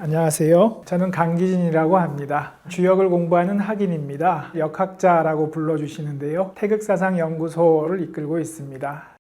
안녕하세요. 저는 강기진이라고 합니다. 주역을 공부하는 학인입니다. 역학자라고 불러주시는데요. 태극사상연구소를 이끌고 있습니다.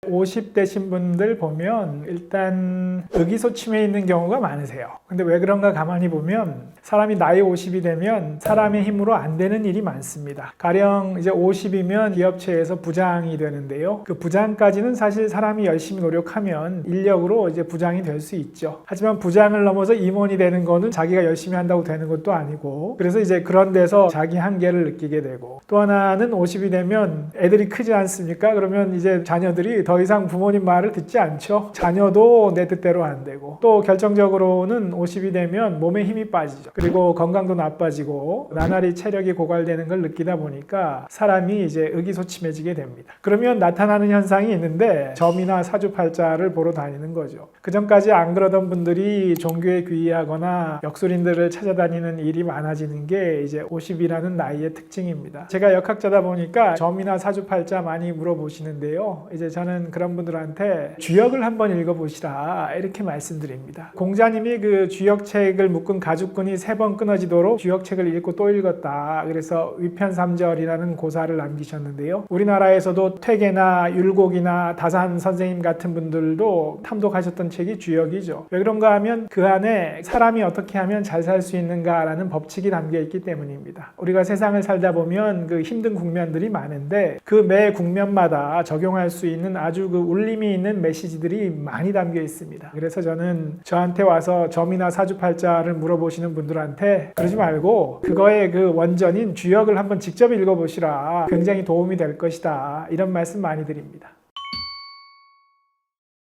50대 신분들 보면 일단 의기소침해 있는 경우가 많으세요. 근데 왜 그런가 가만히 보면 사람이 나이 50이 되면 사람의 힘으로 안 되는 일이 많습니다. 가령 이제 50이면 기업체에서 부장이 되는데요. 그 부장까지는 사실 사람이 열심히 노력하면 인력으로 이제 부장이 될 수 있죠. 하지만 부장을 넘어서 임원이 되는 거는 자기가 열심히 한다고 되는 것도 아니고, 그래서 이제 그런 데서 자기 한계를 느끼게 되고, 또 하나는 50이 되면 애들이 크지 않습니까? 그러면 이제 자녀들이 더 이상 부모님 말을 듣지 않죠. 자녀도 내 뜻대로 안 되고, 또 결정적으로는 50이 되면 몸에 힘이 빠지죠. 그리고 건강도 나빠지고 나날이 체력이 고갈되는 걸 느끼다 보니까 사람이 이제 의기소침해지게 됩니다. 그러면 나타나는 현상이 있는데 점이나 사주팔자를 보러 다니는 거죠. 그전까지 안 그러던 분들이 종교에 귀의하거나 역술인들을 찾아다니는 일이 많아지는 게 이제 50이라는 나이의 특징입니다. 제가 역학자다 보니까 점이나 사주팔자 많이 물어보시는데요. 이제 저는 그런 분들한테 주역을 한번 읽어보시라 이렇게 말씀드립니다. 공자님이 그 주역책을 묶은 가죽끈이 3번 끊어지도록 주역책을 읽고 또 읽었다. 그래서 위편삼절이라는 고사를 남기셨는데요. 우리나라에서도 퇴계나 율곡이나 다산 선생님 같은 분들도 탐독하셨던 책이 주역이죠. 왜 그런가 하면 그 안에 사람이 어떻게 하면 잘 살 수 있는가라는 법칙이 담겨 있기 때문입니다. 우리가 세상을 살다 보면 그 힘든 국면들이 많은데 그 매 국면마다 적용할 수 있는 아주 그 울림이 있는 메시지들이 많이 담겨 있습니다. 그래서 저는 저한테 와서 점이나 사주팔자를 물어보시는 분들한테 그러지 말고 그거의 그 원전인 주역을 한번 직접 읽어보시라. 굉장히 도움이 될 것이다. 이런 말씀 많이 드립니다.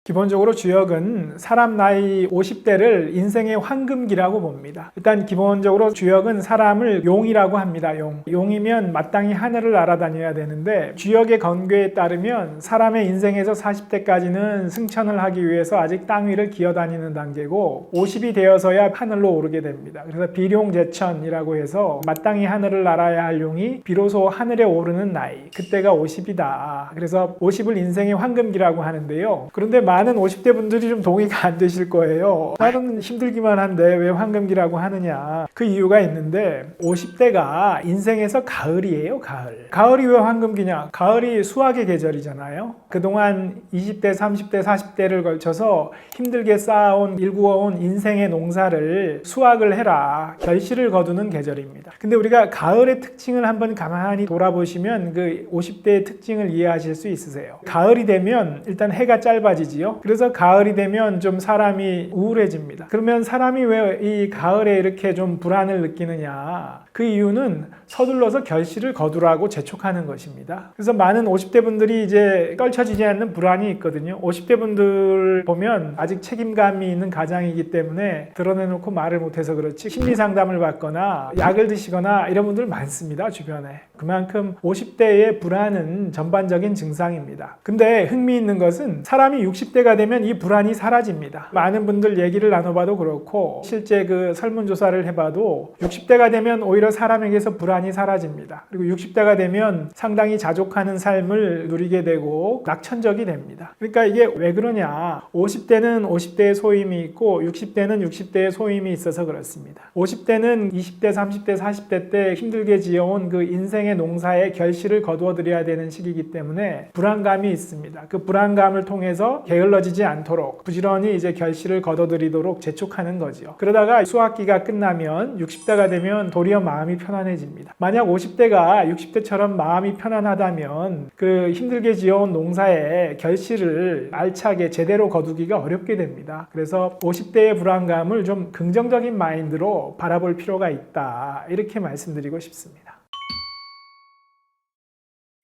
기본적으로 주역은 사람 나이 50대를 인생의 황금기라고 봅니다. 일단 기본적으로 주역은 사람을 용이라고 합니다. 용이면 마땅히 하늘을 날아다녀야 되는데 주역의 건괴에 따르면 사람의 인생에서 40대까지는 승천을 하기 위해서 아직 땅 위를 기어다니는 단계고 50이 되어서야 하늘로 오르게 됩니다. 그래서 비룡제천이라고 해서 마땅히 하늘을 날아야 할 용이 비로소 하늘에 오르는 나이, 그때가 50이다. 그래서 50을 인생의 황금기라고 하는데요. 그런데 많은 50대 분들이 좀 동의가 안 되실 거예요. 나는 힘들기만 한데 왜 황금기라고 하느냐. 그 이유가 있는데 50대가 인생에서 가을이에요. 가을이 왜 황금기냐. 가을이 수확의 계절이잖아요. 그동안 20대, 30대, 40대를 걸쳐서 힘들게 쌓아온 일구어온 인생의 농사를 수확을 해라. 결실을 거두는 계절입니다. 근데 우리가 가을의 특징을 한번 가만히 돌아보시면 그 50대의 특징을 이해하실 수 있으세요. 가을이 되면 일단 해가 짧아지지요. 그래서 가을이 되면 좀 사람이 우울해집니다. 그러면 사람이 왜 이 가을에 이렇게 좀 불안을 느끼느냐. 그 이유는 서둘러서 결실을 거두라고 재촉하는 것입니다. 그래서 많은 50대 분들이 이제 떨쳐지지 않는 불안이 있거든요. 50대 분들 보면 아직 책임감이 있는 가장이기 때문에 드러내놓고 말을 못해서 그렇지 심리 상담을 받거나 약을 드시거나 이런 분들 많습니다. 주변에. 그만큼 50대의 불안은 전반적인 증상입니다. 근데 흥미있는 것은 사람이 60대가 되면 이 불안이 사라집니다. 많은 분들 얘기를 나눠봐도 그렇고 실제 그 설문조사를 해봐도 60대가 되면 오히려 사람에게서 불안이 사라집니다. 그리고 60대가 되면 상당히 자족하는 삶을 누리게 되고 낙천적이 됩니다. 그러니까 이게 왜 그러냐. 50대는 50대의 소임이 있고 60대는 60대의 소임이 있어서 그렇습니다. 50대는 20대, 30대, 40대 때 힘들게 지어온 그 인생의 농사의 결실을 거두어 드려야 되는 시기이기 때문에 불안감이 있습니다. 그 불안감을 통해서 게을러지지 않도록 부지런히 이제 결실을 거둬들이도록 재촉하는 거죠. 그러다가 수학기가 끝나면 60대가 되면 도리어 마음이 편안해집니다. 만약 50대가 60대처럼 마음이 편안하다면 그 힘들게 지어온 농사의 결실을 알차게 제대로 거두기가 어렵게 됩니다. 그래서 50대의 불안감을 좀 긍정적인 마인드로 바라볼 필요가 있다. 이렇게 말씀드리고 싶습니다.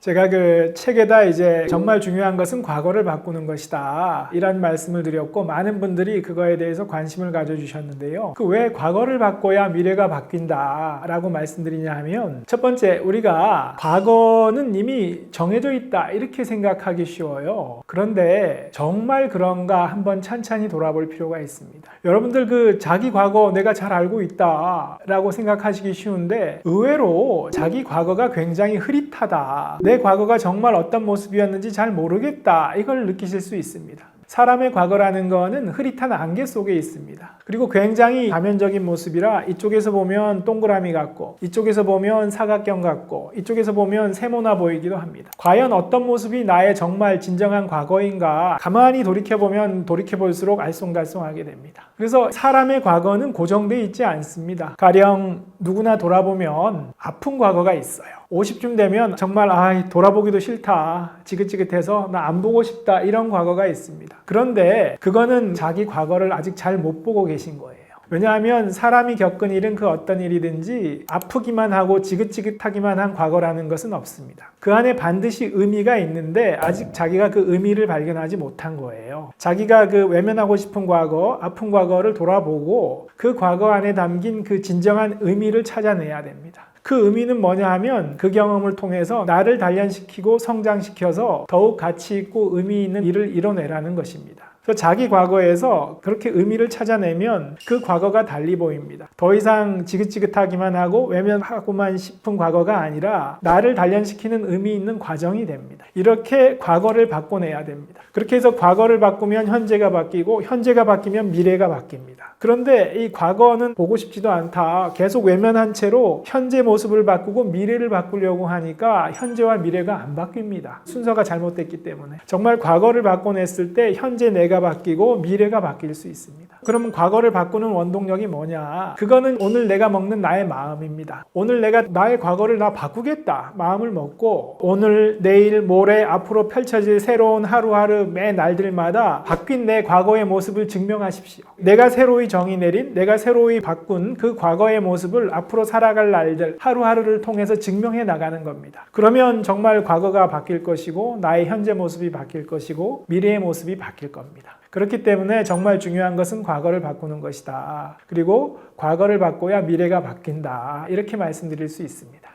제가 그 책에다 이제 정말 중요한 것은 과거를 바꾸는 것이다 이런 말씀을 드렸고 많은 분들이 그거에 대해서 관심을 가져주셨는데요. 그 왜 과거를 바꿔야 미래가 바뀐다 라고 말씀드리냐 하면 첫 번째, 우리가 과거는 이미 정해져 있다 이렇게 생각하기 쉬워요. 그런데 정말 그런가 한번 찬찬히 돌아볼 필요가 있습니다. 여러분들 그 자기 과거 내가 잘 알고 있다 라고 생각하시기 쉬운데 의외로 자기 과거가 굉장히 흐릿하다, 내 과거가 정말 어떤 모습이었는지 잘 모르겠다, 이걸 느끼실 수 있습니다. 사람의 과거라는 거는 흐릿한 안개 속에 있습니다. 그리고 굉장히 다면적인 모습이라 이쪽에서 보면 동그라미 같고 이쪽에서 보면 사각형 같고 이쪽에서 보면 세모나 보이기도 합니다. 과연 어떤 모습이 나의 정말 진정한 과거인가 가만히 돌이켜보면 돌이켜볼수록 알쏭달쏭하게 됩니다. 그래서 사람의 과거는 고정되어 있지 않습니다. 가령 누구나 돌아보면 아픈 과거가 있어요. 50쯤 되면 정말 돌아보기도 싫다, 지긋지긋해서 나 안 보고 싶다, 이런 과거가 있습니다. 그런데 그거는 자기 과거를 아직 잘 못 보고 계신 거예요. 왜냐하면 사람이 겪은 일은 그 어떤 일이든지 아프기만 하고 지긋지긋하기만 한 과거라는 것은 없습니다. 그 안에 반드시 의미가 있는데 아직 자기가 그 의미를 발견하지 못한 거예요. 자기가 그 외면하고 싶은 과거, 아픈 과거를 돌아보고 그 과거 안에 담긴 그 진정한 의미를 찾아내야 됩니다. 그 의미는 뭐냐 하면 그 경험을 통해서 나를 단련시키고 성장시켜서 더욱 가치 있고 의미 있는 일을 이뤄내라는 것입니다. 그래서 자기 과거에서 그렇게 의미를 찾아내면 그 과거가 달리 보입니다. 더 이상 지긋지긋하기만 하고 외면하고만 싶은 과거가 아니라 나를 단련시키는 의미 있는 과정이 됩니다. 이렇게 과거를 바꿔내야 됩니다. 그렇게 해서 과거를 바꾸면 현재가 바뀌고 현재가 바뀌면 미래가 바뀝니다. 그런데 이 과거는 보고 싶지도 않다, 계속 외면한 채로 현재 모습을 바꾸고 미래를 바꾸려고 하니까 현재와 미래가 안 바뀝니다. 순서가 잘못됐기 때문에. 정말 과거를 바꿔냈을 때 현재 내가 바뀌고 미래가 바뀔 수 있습니다. 그러면 과거를 바꾸는 원동력이 뭐냐? 그거는 오늘 내가 먹는 나의 마음입니다. 오늘 내가 나의 과거를 나 바꾸겠다 마음을 먹고 오늘, 내일, 모레, 앞으로 펼쳐질 새로운 하루하루 매 날들마다 바뀐 내 과거의 모습을 증명하십시오. 내가 새로이 정의 내린, 내가 새로이 바꾼 그 과거의 모습을 앞으로 살아갈 날들 하루하루를 통해서 증명해 나가는 겁니다. 그러면 정말 과거가 바뀔 것이고 나의 현재 모습이 바뀔 것이고 미래의 모습이 바뀔 겁니다. 그렇기 때문에 정말 중요한 것은 과거를 바꾸는 것이다. 그리고 과거를 바꿔야 미래가 바뀐다. 이렇게 말씀드릴 수 있습니다.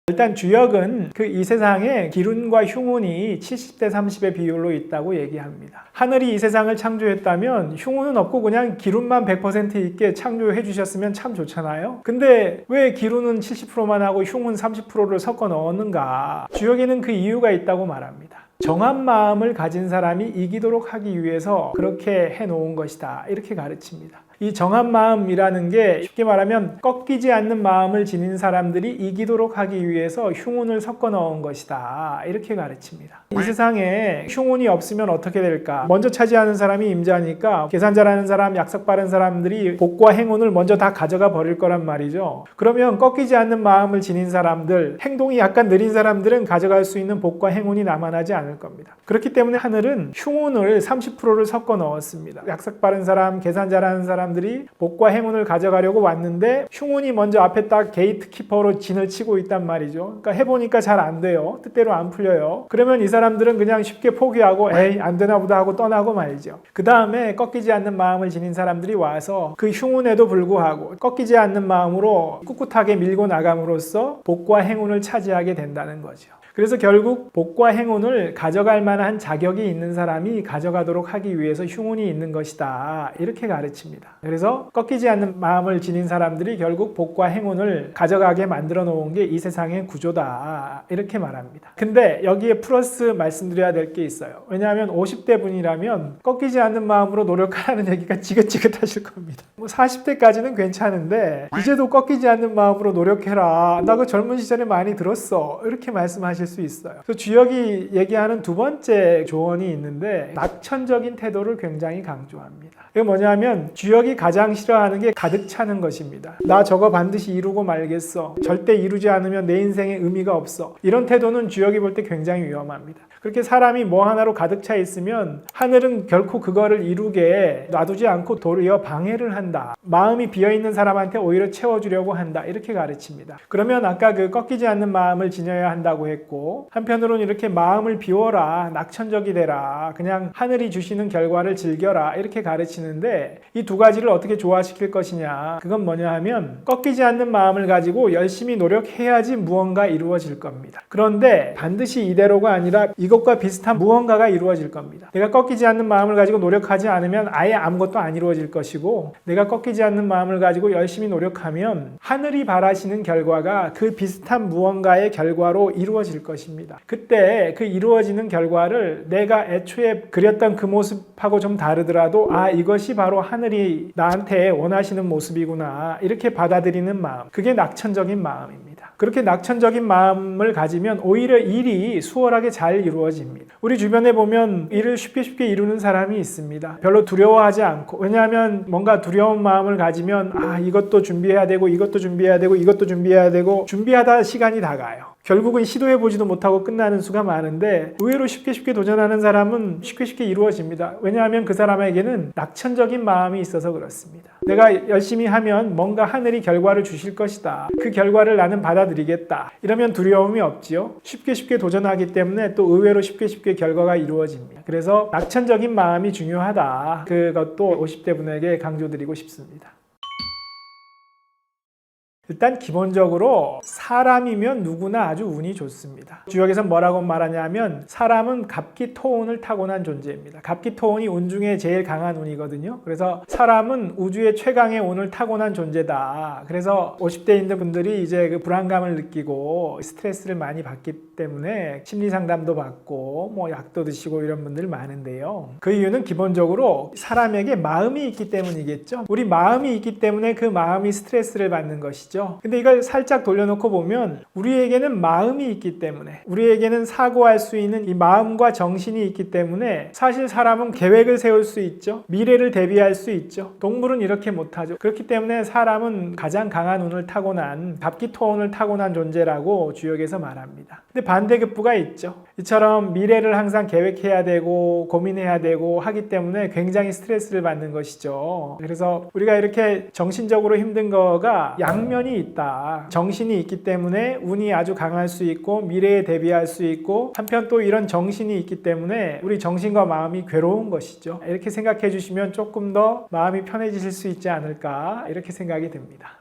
일단 주역은 이 세상에 기룬과 흉운이 70대 30의 비율로 있다고 얘기합니다. 하늘이 이 세상을 창조했다면 흉운은 없고 그냥 기룬만 100% 있게 창조해 주셨으면 참 좋잖아요. 근데 왜 기룬은 70%만 하고 흉운 30%를 섞어 넣었는가? 주역에는 그 이유가 있다고 말합니다. 정한 마음을 가진 사람이 이기도록 하기 위해서 그렇게 해놓은 것이다. 이렇게 가르칩니다. 이 정한 마음이라는 게 쉽게 말하면 꺾이지 않는 마음을 지닌 사람들이 이기도록 하기 위해서 흉운을 섞어 넣은 것이다. 이렇게 가르칩니다. 이 세상에 흉운이 없으면 어떻게 될까? 먼저 차지하는 사람이 임자니까 계산 잘하는 사람, 약삭 빠른 사람들이 복과 행운을 먼저 다 가져가 버릴 거란 말이죠. 그러면 꺾이지 않는 마음을 지닌 사람들, 행동이 약간 느린 사람들은 가져갈 수 있는 복과 행운이 남아나지 않을 겁니다. 그렇기 때문에 하늘은 흉운을 30%를 섞어 넣었습니다. 약삭 빠른 사람, 계산 잘하는 사람들이 복과 행운을 가져가려고 왔는데 흉운이 먼저 앞에 딱 게이트 키퍼로 진을 치고 있단 말이죠. 그러니까 해보니까 잘 안 돼요. 뜻대로 안 풀려요. 그러면 이 사람들은 그냥 쉽게 포기하고 에이 안 되나 보다 하고 떠나고 말이죠. 그 다음에 꺾이지 않는 마음을 지닌 사람들이 와서 그 흉운에도 불구하고 꺾이지 않는 마음으로 꿋꿋하게 밀고 나감으로써 복과 행운을 차지하게 된다는 거죠. 그래서 결국 복과 행운을 가져갈 만한 자격이 있는 사람이 가져가도록 하기 위해서 흉운이 있는 것이다. 이렇게 가르칩니다. 그래서 꺾이지 않는 마음을 지닌 사람들이 결국 복과 행운을 가져가게 만들어 놓은 게 이 세상의 구조다. 이렇게 말합니다. 근데 여기에 플러스 말씀드려야 될 게 있어요. 왜냐하면 50대 분이라면 꺾이지 않는 마음으로 노력하라는 얘기가 지긋지긋하실 겁니다. 40대까지는 괜찮은데 이제도 꺾이지 않는 마음으로 노력해라. 나 그 젊은 시절에 많이 들었어. 이렇게 말씀하실 수 있어요. 그래서 주역이 얘기하는 두 번째 조언이 있는데 낙천적인 태도를 굉장히 강조합니다. 이게 뭐냐면 주역이 가장 싫어하는 게 가득 차는 것입니다. 나 저거 반드시 이루고 말겠어. 절대 이루지 않으면 내 인생에 의미가 없어. 이런 태도는 주역이 볼 때 굉장히 위험합니다. 그렇게 사람이 뭐 하나로 가득 차 있으면 하늘은 결코 그거를 이루게 놔두지 않고 도리어 방해를 한다. 마음이 비어있는 사람한테 오히려 채워주려고 한다. 이렇게 가르칩니다. 그러면 아까 그 꺾이지 않는 마음을 지녀야 한다고 했고 한편으로는 이렇게 마음을 비워라. 낙천적이 되라. 그냥 하늘이 주시는 결과를 즐겨라. 이렇게 가르치는데 이 두 가지를 어떻게 조화시킬 것이냐. 그건 뭐냐 하면 꺾이지 않는 마음을 가지고 열심히 노력해야지 무언가 이루어질 겁니다. 그런데 반드시 이대로가 아니라 이것과 비슷한 무언가가 이루어질 겁니다. 내가 꺾이지 않는 마음을 가지고 노력하지 않으면 아예 아무것도 안 이루어질 것이고 내가 꺾이지 않는 마음을 가지고 열심히 노력하면 하늘이 바라시는 결과가 그 비슷한 무언가의 결과로 이루어질 것입니다. 그때 그 이루어지는 결과를 내가 애초에 그렸던 그 모습하고 좀 다르더라도 이것이 바로 하늘이 나한테 원하시는 모습이구나 이렇게 받아들이는 마음, 그게 낙천적인 마음입니다. 그렇게 낙천적인 마음을 가지면 오히려 일이 수월하게 잘 이루어집니다. 우리 주변에 보면 일을 쉽게 이루는 사람이 있습니다. 별로 두려워하지 않고. 왜냐하면 뭔가 두려운 마음을 가지면 이것도 준비해야 되고 이것도 준비해야 되고 이것도 준비해야 되고 준비하다 시간이 다 가요. 결국은 시도해보지도 못하고 끝나는 수가 많은데 의외로 쉽게 도전하는 사람은 쉽게 이루어집니다. 왜냐하면 그 사람에게는 낙천적인 마음이 있어서 그렇습니다. 내가 열심히 하면 뭔가 하늘이 결과를 주실 것이다. 그 결과를 나는 받아들이겠다. 이러면 두려움이 없지요. 쉽게 도전하기 때문에 또 의외로 쉽게 결과가 이루어집니다. 그래서 낙천적인 마음이 중요하다. 그것도 50대 분에게 강조드리고 싶습니다. 일단 기본적으로 사람이면 누구나 아주 운이 좋습니다. 주역에서 뭐라고 말하냐면 사람은 갑기토운을 타고난 존재입니다. 갑기토운이 운 중에 제일 강한 운이거든요. 그래서 사람은 우주의 최강의 운을 타고난 존재다. 그래서 50대인 분들이 이제 그 불안감을 느끼고 스트레스를 많이 받기 때문에 심리 상담도 받고 약도 드시고 이런 분들 많은데요. 그 이유는 기본적으로 사람에게 마음이 있기 때문이겠죠. 우리 마음이 있기 때문에 그 마음이 스트레스를 받는 것이죠. 근데 이걸 살짝 돌려놓고 보면 우리에게는 마음이 있기 때문에 우리에게는 사고할 수 있는 이 마음과 정신이 있기 때문에 사실 사람은 계획을 세울 수 있죠. 미래를 대비할 수 있죠. 동물은 이렇게 못하죠. 그렇기 때문에 사람은 가장 강한 운을 타고난 갑기토운을 타고난 존재라고 주역에서 말합니다. 근데 반대급부가 있죠. 이처럼 미래를 항상 계획해야 되고 고민해야 되고 하기 때문에 굉장히 스트레스를 받는 것이죠. 그래서 우리가 이렇게 정신적으로 힘든 거가 양면이 있다. 정신이 있기 때문에 운이 아주 강할 수 있고 미래에 대비할 수 있고 한편 또 이런 정신이 있기 때문에 우리 정신과 마음이 괴로운 것이죠. 이렇게 생각해 주시면 조금 더 마음이 편해지실 수 있지 않을까 이렇게 생각이 듭니다.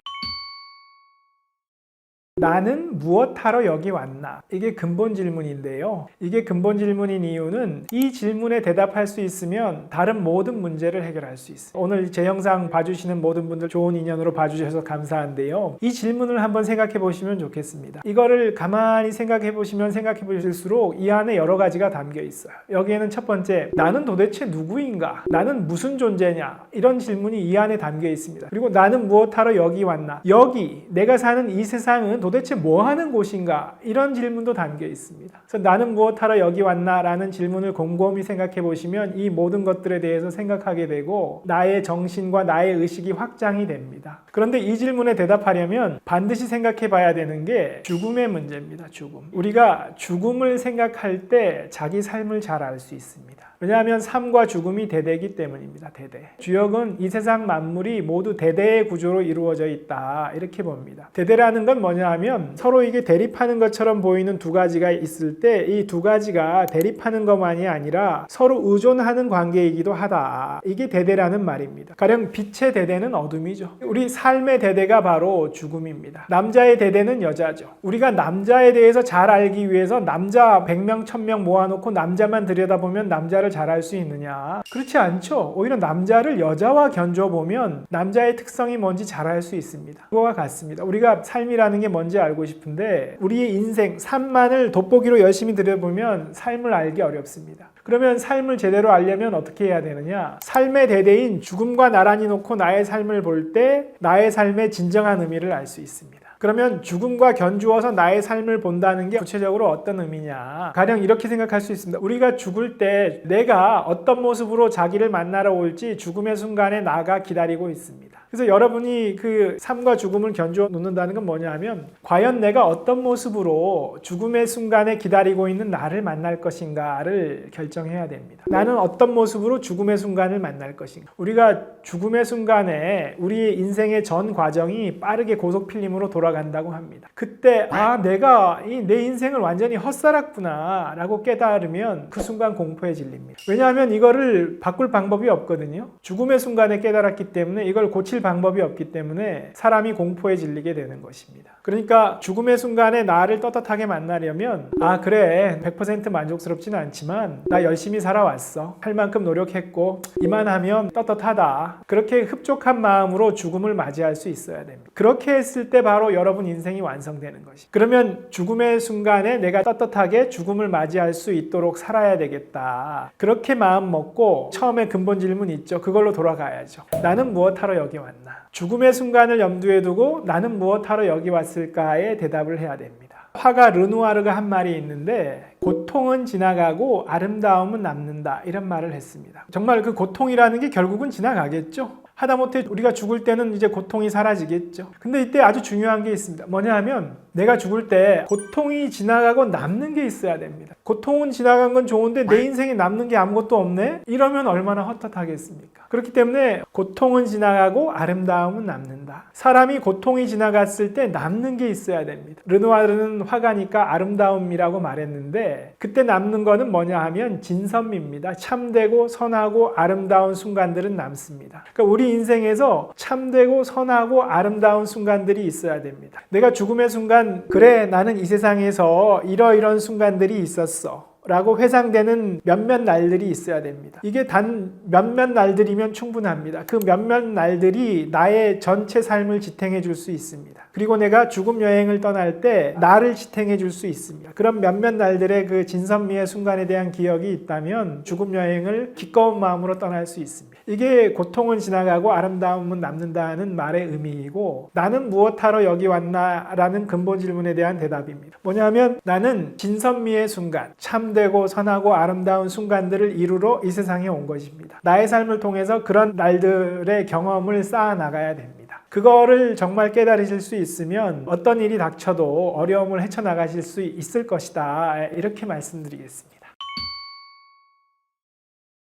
나는 무엇하러 여기 왔나? 이게 근본 질문인데요. 이게 근본 질문인 이유는 이 질문에 대답할 수 있으면 다른 모든 문제를 해결할 수 있어요. 오늘 제 영상 봐주시는 모든 분들 좋은 인연으로 봐주셔서 감사한데요. 이 질문을 한번 생각해 보시면 좋겠습니다. 이거를 가만히 생각해 보시면 생각해 보실수록 이 안에 여러 가지가 담겨 있어요. 여기에는 첫 번째, 나는 도대체 누구인가? 나는 무슨 존재냐? 이런 질문이 이 안에 담겨 있습니다. 그리고 나는 무엇하러 여기 왔나? 여기, 내가 사는 이 세상은 도대체 뭐 하는 곳인가? 이런 질문도 담겨 있습니다. 그래서 나는 무엇하러 여기 왔나? 라는 질문을 곰곰이 생각해 보시면 이 모든 것들에 대해서 생각하게 되고 나의 정신과 나의 의식이 확장이 됩니다. 그런데 이 질문에 대답하려면 반드시 생각해 봐야 되는 게 죽음의 문제입니다. 죽음. 우리가 죽음을 생각할 때 자기 삶을 잘 알 수 있습니다. 왜냐하면 삶과 죽음이 대대이기 때문입니다. 대대. 주역은 이 세상 만물이 모두 대대의 구조로 이루어져 있다. 이렇게 봅니다. 대대라는 건 뭐냐 하면 서로 이게 대립하는 것처럼 보이는 두 가지가 있을 때 이 두 가지가 대립하는 것만이 아니라 서로 의존하는 관계이기도 하다. 이게 대대라는 말입니다. 가령 빛의 대대는 어둠이죠. 우리 삶의 대대가 바로 죽음입니다. 남자의 대대는 여자죠. 우리가 남자에 대해서 잘 알기 위해서 남자 100명, 1000명 모아놓고 남자만 들여다보면 남자를 잘 알 수 있느냐? 그렇지 않죠. 오히려 남자를 여자와 견줘보면 남자의 특성이 뭔지 잘 알 수 있습니다. 그거와 같습니다. 우리가 삶이라는 게 뭔지 알고 싶은데 우리의 인생, 삶만을 돋보기로 열심히 들여보면 삶을 알기 어렵습니다. 그러면 삶을 제대로 알려면 어떻게 해야 되느냐? 삶의 대대인 죽음과 나란히 놓고 나의 삶을 볼 때 나의 삶의 진정한 의미를 알 수 있습니다. 그러면 죽음과 견주어서 나의 삶을 본다는 게 구체적으로 어떤 의미냐? 가령 이렇게 생각할 수 있습니다. 우리가 죽을 때 내가 어떤 모습으로 자기를 만나러 올지 죽음의 순간에 나가 기다리고 있습니다. 그래서 여러분이 그 삶과 죽음을 견주어 놓는다는 건 뭐냐 하면 과연 내가 어떤 모습으로 죽음의 순간에 기다리고 있는 나를 만날 것인가를 결정해야 됩니다. 나는 어떤 모습으로 죽음의 순간을 만날 것인가? 우리가 죽음의 순간에 우리의 인생의 전 과정이 빠르게 고속 필름으로 돌아간다고 합니다. 그때 내가 내 인생을 완전히 헛살았구나 라고 깨달으면 그 순간 공포에 질립니다. 왜냐하면 이거를 바꿀 방법이 없거든요. 죽음의 순간에 깨달았기 때문에 이걸 고칠 방법이 없기 때문에 사람이 공포에 질리게 되는 것입니다. 그러니까 죽음의 순간에 나를 떳떳하게 만나려면 그래 100% 만족스럽지는 않지만 나 열심히 살아왔어. 할 만큼 노력했고 이만하면 떳떳하다. 그렇게 흡족한 마음으로 죽음을 맞이할 수 있어야 됩니다. 그렇게 했을 때 바로 여러분 인생이 완성되는 것이. 그러면 죽음의 순간에 내가 떳떳하게 죽음을 맞이할 수 있도록 살아야 되겠다. 그렇게 마음 먹고 처음에 근본 질문 있죠. 그걸로 돌아가야죠. 나는 무엇하러 여기 왔나? 죽음의 순간을 염두에 두고 나는 무엇하러 여기 왔을까에 대답을 해야 됩니다. 화가 르누아르가 한 말이 있는데 고통은 지나가고 아름다움은 남는다 이런 말을 했습니다. 정말 그 고통이라는 게 결국은 지나가겠죠. 하다못해 우리가 죽을 때는 이제 고통이 사라지겠죠. 근데 이때 아주 중요한 게 있습니다. 뭐냐 하면 내가 죽을 때 고통이 지나가고 남는 게 있어야 됩니다. 고통은 지나간 건 좋은데 내 인생에 남는 게 아무것도 없네? 이러면 얼마나 헛헛하겠습니까? 그렇기 때문에 고통은 지나가고 아름다움은 남는다. 사람이 고통이 지나갔을 때 남는 게 있어야 됩니다. 르누아르는 화가니까 아름다움이라고 말했는데 그때 남는 거는 뭐냐 하면 진선미입니다. 참되고 선하고 아름다운 순간들은 남습니다. 그러니까 우리 인생에서 참되고 선하고 아름다운 순간들이 있어야 됩니다. 내가 죽음의 순간 그래 나는 이 세상에서 이러이런 순간들이 있었어 라고 회상되는 몇몇 날들이 있어야 됩니다. 이게 단 몇몇 날들이면 충분합니다. 그 몇몇 날들이 나의 전체 삶을 지탱해 줄 수 있습니다. 그리고 내가 죽음 여행을 떠날 때 나를 지탱해 줄 수 있습니다. 그런 몇몇 날들의 그 진선미의 순간에 대한 기억이 있다면 죽음 여행을 기꺼운 마음으로 떠날 수 있습니다. 이게 고통은 지나가고 아름다움은 남는다는 말의 의미이고 나는 무엇하러 여기 왔나 라는 근본 질문에 대한 대답입니다. 뭐냐면 나는 진선미의 순간, 참되고 선하고 아름다운 순간들을 이루러 이 세상에 온 것입니다. 나의 삶을 통해서 그런 날들의 경험을 쌓아 나가야 됩니다. 그거를 정말 깨달으실 수 있으면 어떤 일이 닥쳐도 어려움을 헤쳐나가실 수 있을 것이다. 이렇게 말씀드리겠습니다.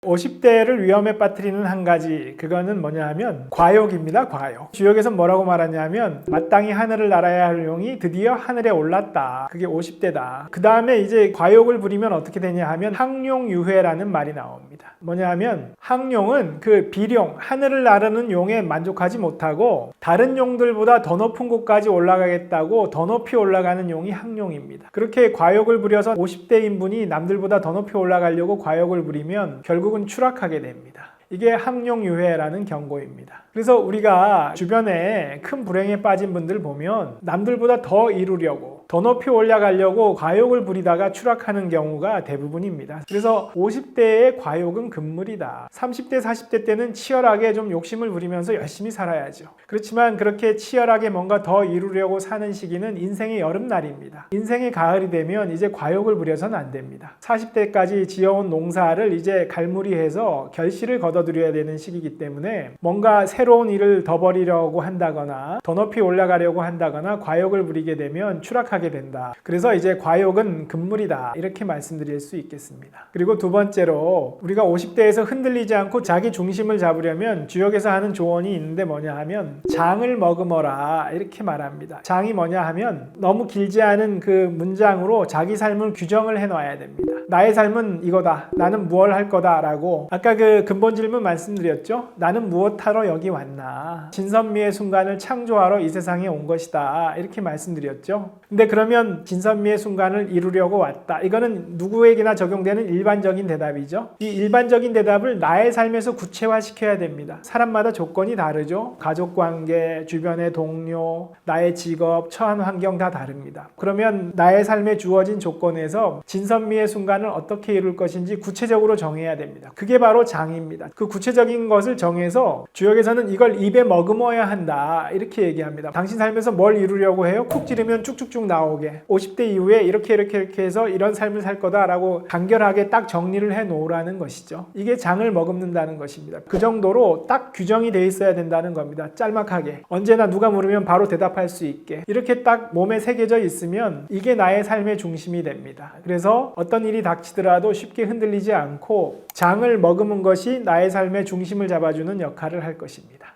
50대를 위험에 빠뜨리는 한 가지 그거는 뭐냐 하면 과욕입니다. 과욕. 주역에서 뭐라고 말하냐면 마땅히 하늘을 날아야 할 용이 드디어 하늘에 올랐다. 그게 50대다. 그 다음에 이제 과욕을 부리면 어떻게 되냐 하면 항룡유회라는 말이 나옵니다. 뭐냐 하면 항룡은 그 비룡, 하늘을 나르는 용에 만족하지 못하고 다른 용들보다 더 높은 곳까지 올라가겠다고 더 높이 올라가는 용이 항룡입니다. 그렇게 과욕을 부려서 50대인 분이 남들보다 더 높이 올라가려고 과욕을 부리면 결국은 추락하게 됩니다. 이게 항룡유회라는 경고입니다. 그래서 우리가 주변에 큰 불행에 빠진 분들 보면 남들보다 더 이루려고 더 높이 올라가려고 과욕을 부리다가 추락하는 경우가 대부분입니다. 그래서 50대의 과욕은 금물이다. 30대, 40대 때는 치열하게 좀 욕심을 부리면서 열심히 살아야죠. 그렇지만 그렇게 치열하게 뭔가 더 이루려고 사는 시기는 인생의 여름날입니다. 인생의 가을이 되면 이제 과욕을 부려서는 안 됩니다. 40대까지 지어온 농사를 이제 갈무리해서 결실을 거둬들여야 되는 시기이기 때문에 뭔가 새로운 일을 더 벌이려고 한다거나 더 높이 올라가려고 한다거나 과욕을 부리게 되면 추락하게 된다. 그래서 이제 과욕은 금물이다. 이렇게 말씀드릴 수 있겠습니다. 그리고 두 번째로 우리가 50대에서 흔들리지 않고 자기 중심을 잡으려면 주역에서 하는 조언이 있는데 뭐냐 하면 장을 머금어라 이렇게 말합니다. 장이 뭐냐 하면 너무 길지 않은 그 문장으로 자기 삶을 규정을 해놔야 됩니다. 나의 삶은 이거다. 나는 무엇을 할 거다 라고 아까 그 근본 질문 말씀드렸죠. 나는 무엇하러 여기 왔나. 진선미의 순간을 창조하러 이 세상에 온 것이다. 이렇게 말씀드렸죠. 근데 그러면 진선미의 순간을 이루려고 왔다. 이거는 누구에게나 적용되는 일반적인 대답이죠. 이 일반적인 대답을 나의 삶에서 구체화시켜야 됩니다. 사람마다 조건이 다르죠. 가족관계, 주변의 동료, 나의 직업, 처한 환경 다 다릅니다. 그러면 나의 삶에 주어진 조건에서 진선미의 순간을 어떻게 이룰 것인지 구체적으로 정해야 됩니다. 그게 바로 장입니다. 그 구체적인 것을 정해서 주역에서는 이걸 입에 머금어야 한다. 이렇게 얘기합니다. 당신 삶에서 뭘 이루려고 해요? 쿡 찌르면 쭉쭉쭉 나오게. 50대 이후에 이렇게 해서 이런 삶을 살 거다라고 간결하게 딱 정리를 해 놓으라는 것이죠. 이게 장을 머금는다는 것입니다. 그 정도로 딱 규정이 돼 있어야 된다는 겁니다. 짤막하게. 언제나 누가 물으면 바로 대답할 수 있게. 이렇게 딱 몸에 새겨져 있으면 이게 나의 삶의 중심이 됩니다. 그래서 어떤 일이 닥치더라도 쉽게 흔들리지 않고 장을 머금은 것이 나의 삶의 중심을 잡아주는 역할을 할 것입니다.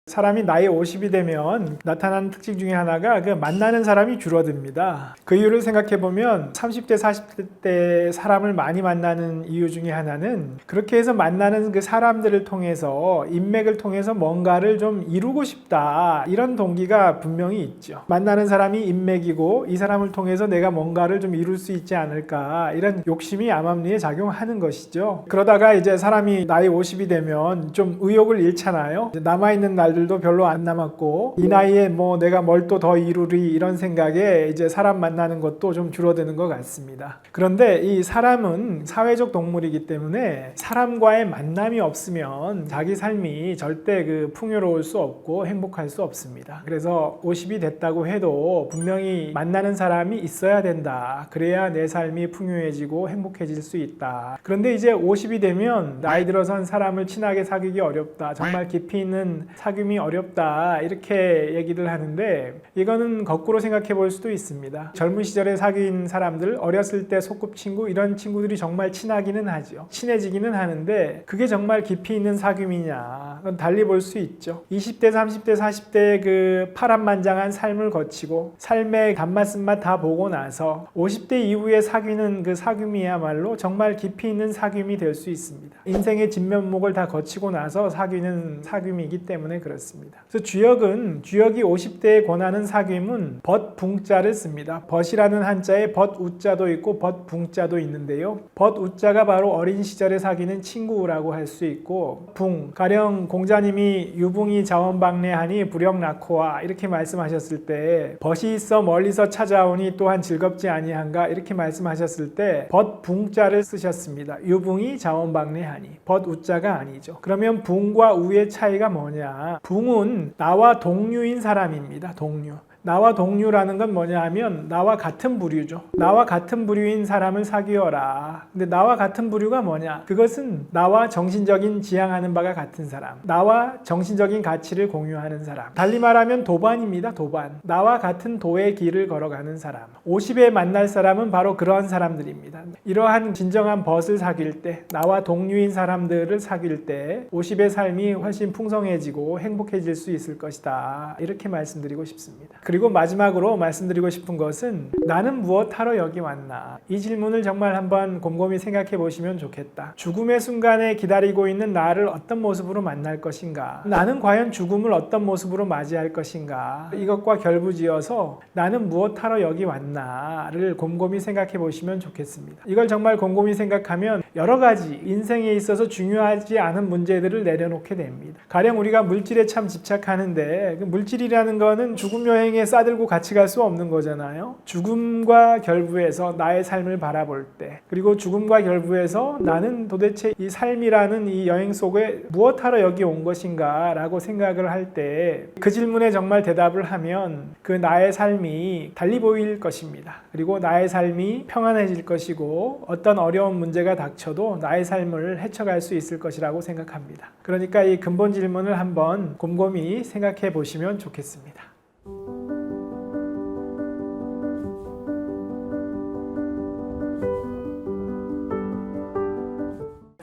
사람이 나이 50이 되면 나타나는 특징 중에 하나가 그 만나는 사람이 줄어듭니다. 그 이유를 생각해 보면 30대, 40대 사람을 많이 만나는 이유 중에 하나는 그렇게 해서 만나는 그 사람들을 통해서 인맥을 통해서 뭔가를 좀 이루고 싶다 이런 동기가 분명히 있죠. 만나는 사람이 인맥이고 이 사람을 통해서 내가 뭔가를 좀 이룰 수 있지 않을까 이런 욕심이 암암리에 작용하는 것이죠. 그러다가 이제 사람이 나이 50이 되면 좀 의욕을 잃잖아요. 남아있는 날들도 별로 안 남았고 이 나이에 뭐 내가 뭘 또 더 이루리 이런 생각에 이제 사람 만나는 것도 좀 줄어드는 것 같습니다. 그런데 이 사람은 사회적 동물이기 때문에 사람과의 만남이 없으면 자기 삶이 절대 그 풍요로울 수 없고 행복할 수 없습니다. 그래서 50이 됐다고 해도 분명히 만나는 사람이 있어야 된다. 그래야 내 삶이 풍요해지고 행복해질 수 있다. 그런데 이제 50이 되면 나이 들어선 사람을 친하게 사귀기 어렵다. 정말 깊이 있는 사귐이 어렵다. 이렇게 얘기를 하는데 이거는 거꾸로 생각해 볼 수도 있습니다. 젊은 시절에 사귄 사람들, 어렸을 때 소꿉친구 이런 친구들이 정말 친하기는 하죠. 친해지기는 하는데 그게 정말 깊이 있는 사귐이냐? 그건 달리 볼 수 있죠. 20대, 30대, 40대의 그 파란만장한 삶을 거치고 삶의 단맛 쓴맛 다 보고 나서 50대 이후에 사귀는 그 사귐이야말로 정말 깊이 있는 사귐이 될 수 있습니다. 인생의 진면목을 다 거치고 나서 사귀는 사귐이기 때문에 그렇습니다. 그래서 주역이 50대에 권하는 사귐은 벗붕자를 씁니다. 벗이라는 한자에 벗우자도 있고 벗붕자도 있는데요. 벗우자가 바로 어린 시절에 사귀는 친구라고 할 수 있고 가령 공자님이 유붕이 자원방래하니 불역낙호와 이렇게 말씀하셨을 때 벗이 있어 멀리서 찾아오니 또한 즐겁지 아니한가 이렇게 말씀하셨을 때 벗붕자를 쓰셨습니다. 유붕이 자원방래하니 벗우자가 아니죠. 그러면 붕과 우의 차이가 뭐냐? 붕은 나와 동류인 사람입니다. 동류. 나와 동류라는 건 뭐냐 하면 나와 같은 부류죠. 나와 같은 부류인 사람을 사귀어라. 근데 나와 같은 부류가 뭐냐? 그것은 나와 정신적인 지향하는 바가 같은 사람. 나와 정신적인 가치를 공유하는 사람. 달리 말하면 도반입니다. 도반. 나와 같은 도의 길을 걸어가는 사람. 50에 만날 사람은 바로 그런 사람들입니다. 이러한 진정한 벗을 사귈 때, 나와 동류인 사람들을 사귈 때 50의 삶이 훨씬 풍성해지고 행복해질 수 있을 것이다. 이렇게 말씀드리고 싶습니다. 그리고 마지막으로 말씀드리고 싶은 것은 나는 무엇하러 여기 왔나? 이 질문을 정말 한번 곰곰이 생각해 보시면 좋겠다. 죽음의 순간에 기다리고 있는 나를 어떤 모습으로 만날 것인가? 나는 과연 죽음을 어떤 모습으로 맞이할 것인가? 이것과 결부지어서 나는 무엇하러 여기 왔나를 곰곰이 생각해 보시면 좋겠습니다. 이걸 정말 곰곰이 생각하면 여러 가지 인생에 있어서 중요하지 않은 문제들을 내려놓게 됩니다. 가령 우리가 물질에 참 집착하는데 그 물질이라는 거는 죽음 여행에 싸들고 같이 갈 수 없는 거잖아요. 죽음과 결부해서 나의 삶을 바라볼 때, 그리고 죽음과 결부해서 나는 도대체 이 삶이라는 이 여행 속에 무엇하러 여기 온 것인가 라고 생각을 할 때 그 질문에 정말 대답을 하면 그 나의 삶이 달리 보일 것입니다. 그리고 나의 삶이 평안해질 것이고 어떤 어려운 문제가 닥쳐도 나의 삶을 헤쳐갈 수 있을 것이라고 생각합니다. 그러니까 이 근본 질문을 한번 곰곰이 생각해 보시면 좋겠습니다.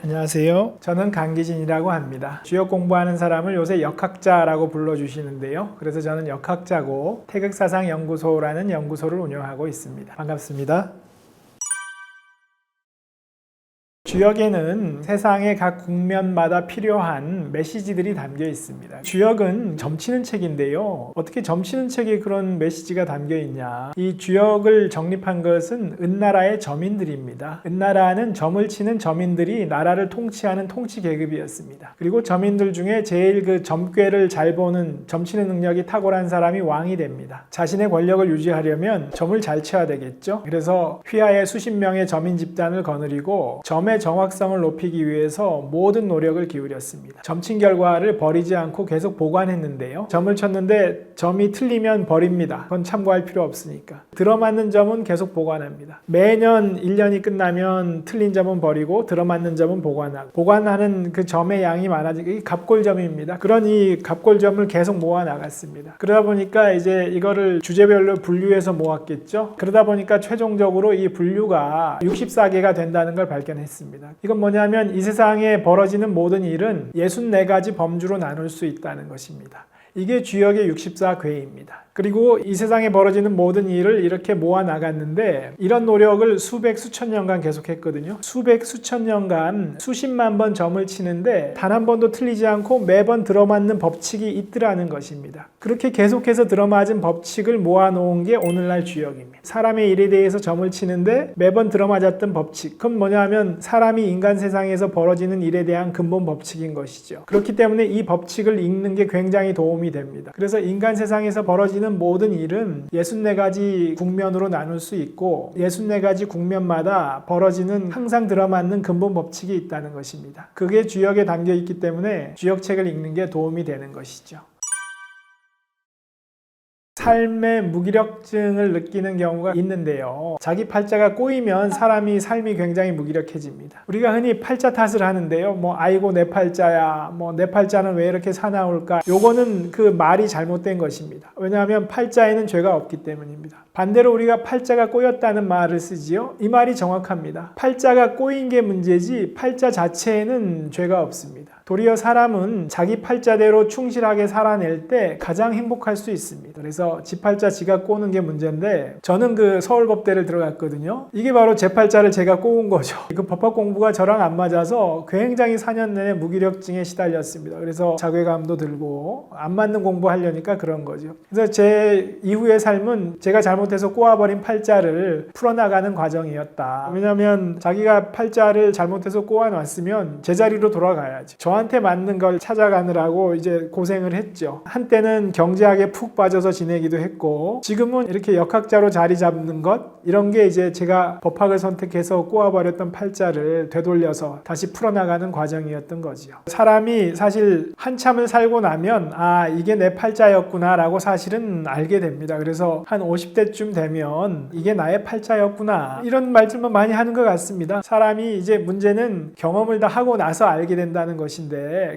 안녕하세요. 저는 강기진이라고 합니다. 주역 공부하는 사람을 요새 역학자라고 불러주시는데요. 그래서 저는 역학자고 태극사상연구소라는 연구소를 운영하고 있습니다. 반갑습니다. 주역에는 세상의 각 국면마다 필요한 메시지들이 담겨 있습니다. 주역은 점치는 책인데요. 어떻게 점치는 책에 그런 메시지가 담겨 있냐? 이 주역을 정립한 것은 은나라의 점인들입니다. 은나라는 점을 치는 점인들이 나라를 통치하는 통치 계급이었습니다. 그리고 점인들 중에 제일 그 점괘를 잘 보는 점치는 능력이 탁월한 사람이 왕이 됩니다. 자신의 권력을 유지하려면 점을 잘 쳐야 되겠죠. 그래서 휘하에 수십 명의 점인 집단을 거느리고 점의 정확성을 높이기 위해서 모든 노력을 기울였습니다. 점친 결과를 버리지 않고 계속 보관했는데요. 점을 쳤는데 점이 틀리면 버립니다. 그건 참고할 필요 없으니까. 들어맞는 점은 계속 보관합니다. 매년 1년이 끝나면 틀린 점은 버리고 들어맞는 점은 보관하고, 보관하는 그 점의 양이 많아지고, 이 갑골점입니다. 그런 이 갑골점을 계속 모아 나갔습니다. 그러다 보니까 이제 이거를 주제별로 분류해서 모았겠죠. 그러다 보니까 최종적으로 이 분류가 64개가 된다는 걸 발견했습니다. 이건 뭐냐면 이 세상에 벌어지는 모든 일은 64가지 범주로 나눌 수 있다는 것입니다. 이게 주역의 64궤입니다. 그리고 이 세상에 벌어지는 모든 일을 이렇게 모아 나갔는데 이런 노력을 수백 수천 년간 계속했거든요. 수백 수천 년간 수십만 번 점을 치는데 단 한 번도 틀리지 않고 매번 들어맞는 법칙이 있더라는 것입니다. 그렇게 계속해서 들어맞은 법칙을 모아놓은 게 오늘날 주역입니다. 사람의 일에 대해서 점을 치는데 매번 들어맞았던 법칙, 그건 뭐냐면 사람이 인간 세상에서 벌어지는 일에 대한 근본 법칙인 것이죠. 그렇기 때문에 이 법칙을 읽는 게 굉장히 도움이 됩니다. 그래서 인간 세상에서 벌어지는 모든 일은 64가지 국면으로 나눌 수 있고 64가지 국면마다 벌어지는 항상 들어맞는 근본 법칙이 있다는 것입니다. 그게 주역에 담겨 있기 때문에 주역책을 읽는 게 도움이 되는 것이죠. 삶의 무기력증을 느끼는 경우가 있는데요. 자기 팔자가 꼬이면 사람이 삶이 굉장히 무기력해집니다. 우리가 흔히 팔자 탓을 하는데요. 아이고 내 팔자야, 내 팔자는 왜 이렇게 사나울까? 요거는 그 말이 잘못된 것입니다. 왜냐하면 팔자에는 죄가 없기 때문입니다. 반대로 우리가 팔자가 꼬였다는 말을 쓰지요. 이 말이 정확합니다. 팔자가 꼬인 게 문제지 팔자 자체에는 죄가 없습니다. 도리어 사람은 자기 팔자대로 충실하게 살아낼 때 가장 행복할 수 있습니다. 그래서 지 팔자 지가 꼬는 게 문제인데 저는 그 서울법대를 들어갔거든요. 이게 바로 제 팔자를 제가 꼬은 거죠. 그 법학 공부가 저랑 안 맞아서 굉장히 4년 내내 무기력증에 시달렸습니다. 그래서 자괴감도 들고 안 맞는 공부하려니까 그런 거죠. 그래서 제 이후의 삶은 제가 잘못해서 꼬아버린 팔자를 풀어나가는 과정이었다. 왜냐하면 자기가 팔자를 잘못해서 꼬아놨으면 제자리로 돌아가야지. 저한테 맞는 걸 찾아가느라고 이제 고생을 했죠. 한때는 경제학에 푹 빠져서 지내기도 했고 지금은 이렇게 역학자로 자리 잡는 것 이런 게 이제 제가 법학을 선택해서 꼬아버렸던 팔자를 되돌려서 다시 풀어나가는 과정이었던 거지요. 사람이 사실 한참을 살고 나면 이게 내 팔자였구나 라고 사실은 알게 됩니다. 그래서 한 50대쯤 되면 이게 나의 팔자였구나 이런 말씀을 많이 하는 것 같습니다. 사람이 이제 문제는 경험을 다 하고 나서 알게 된다는 것인데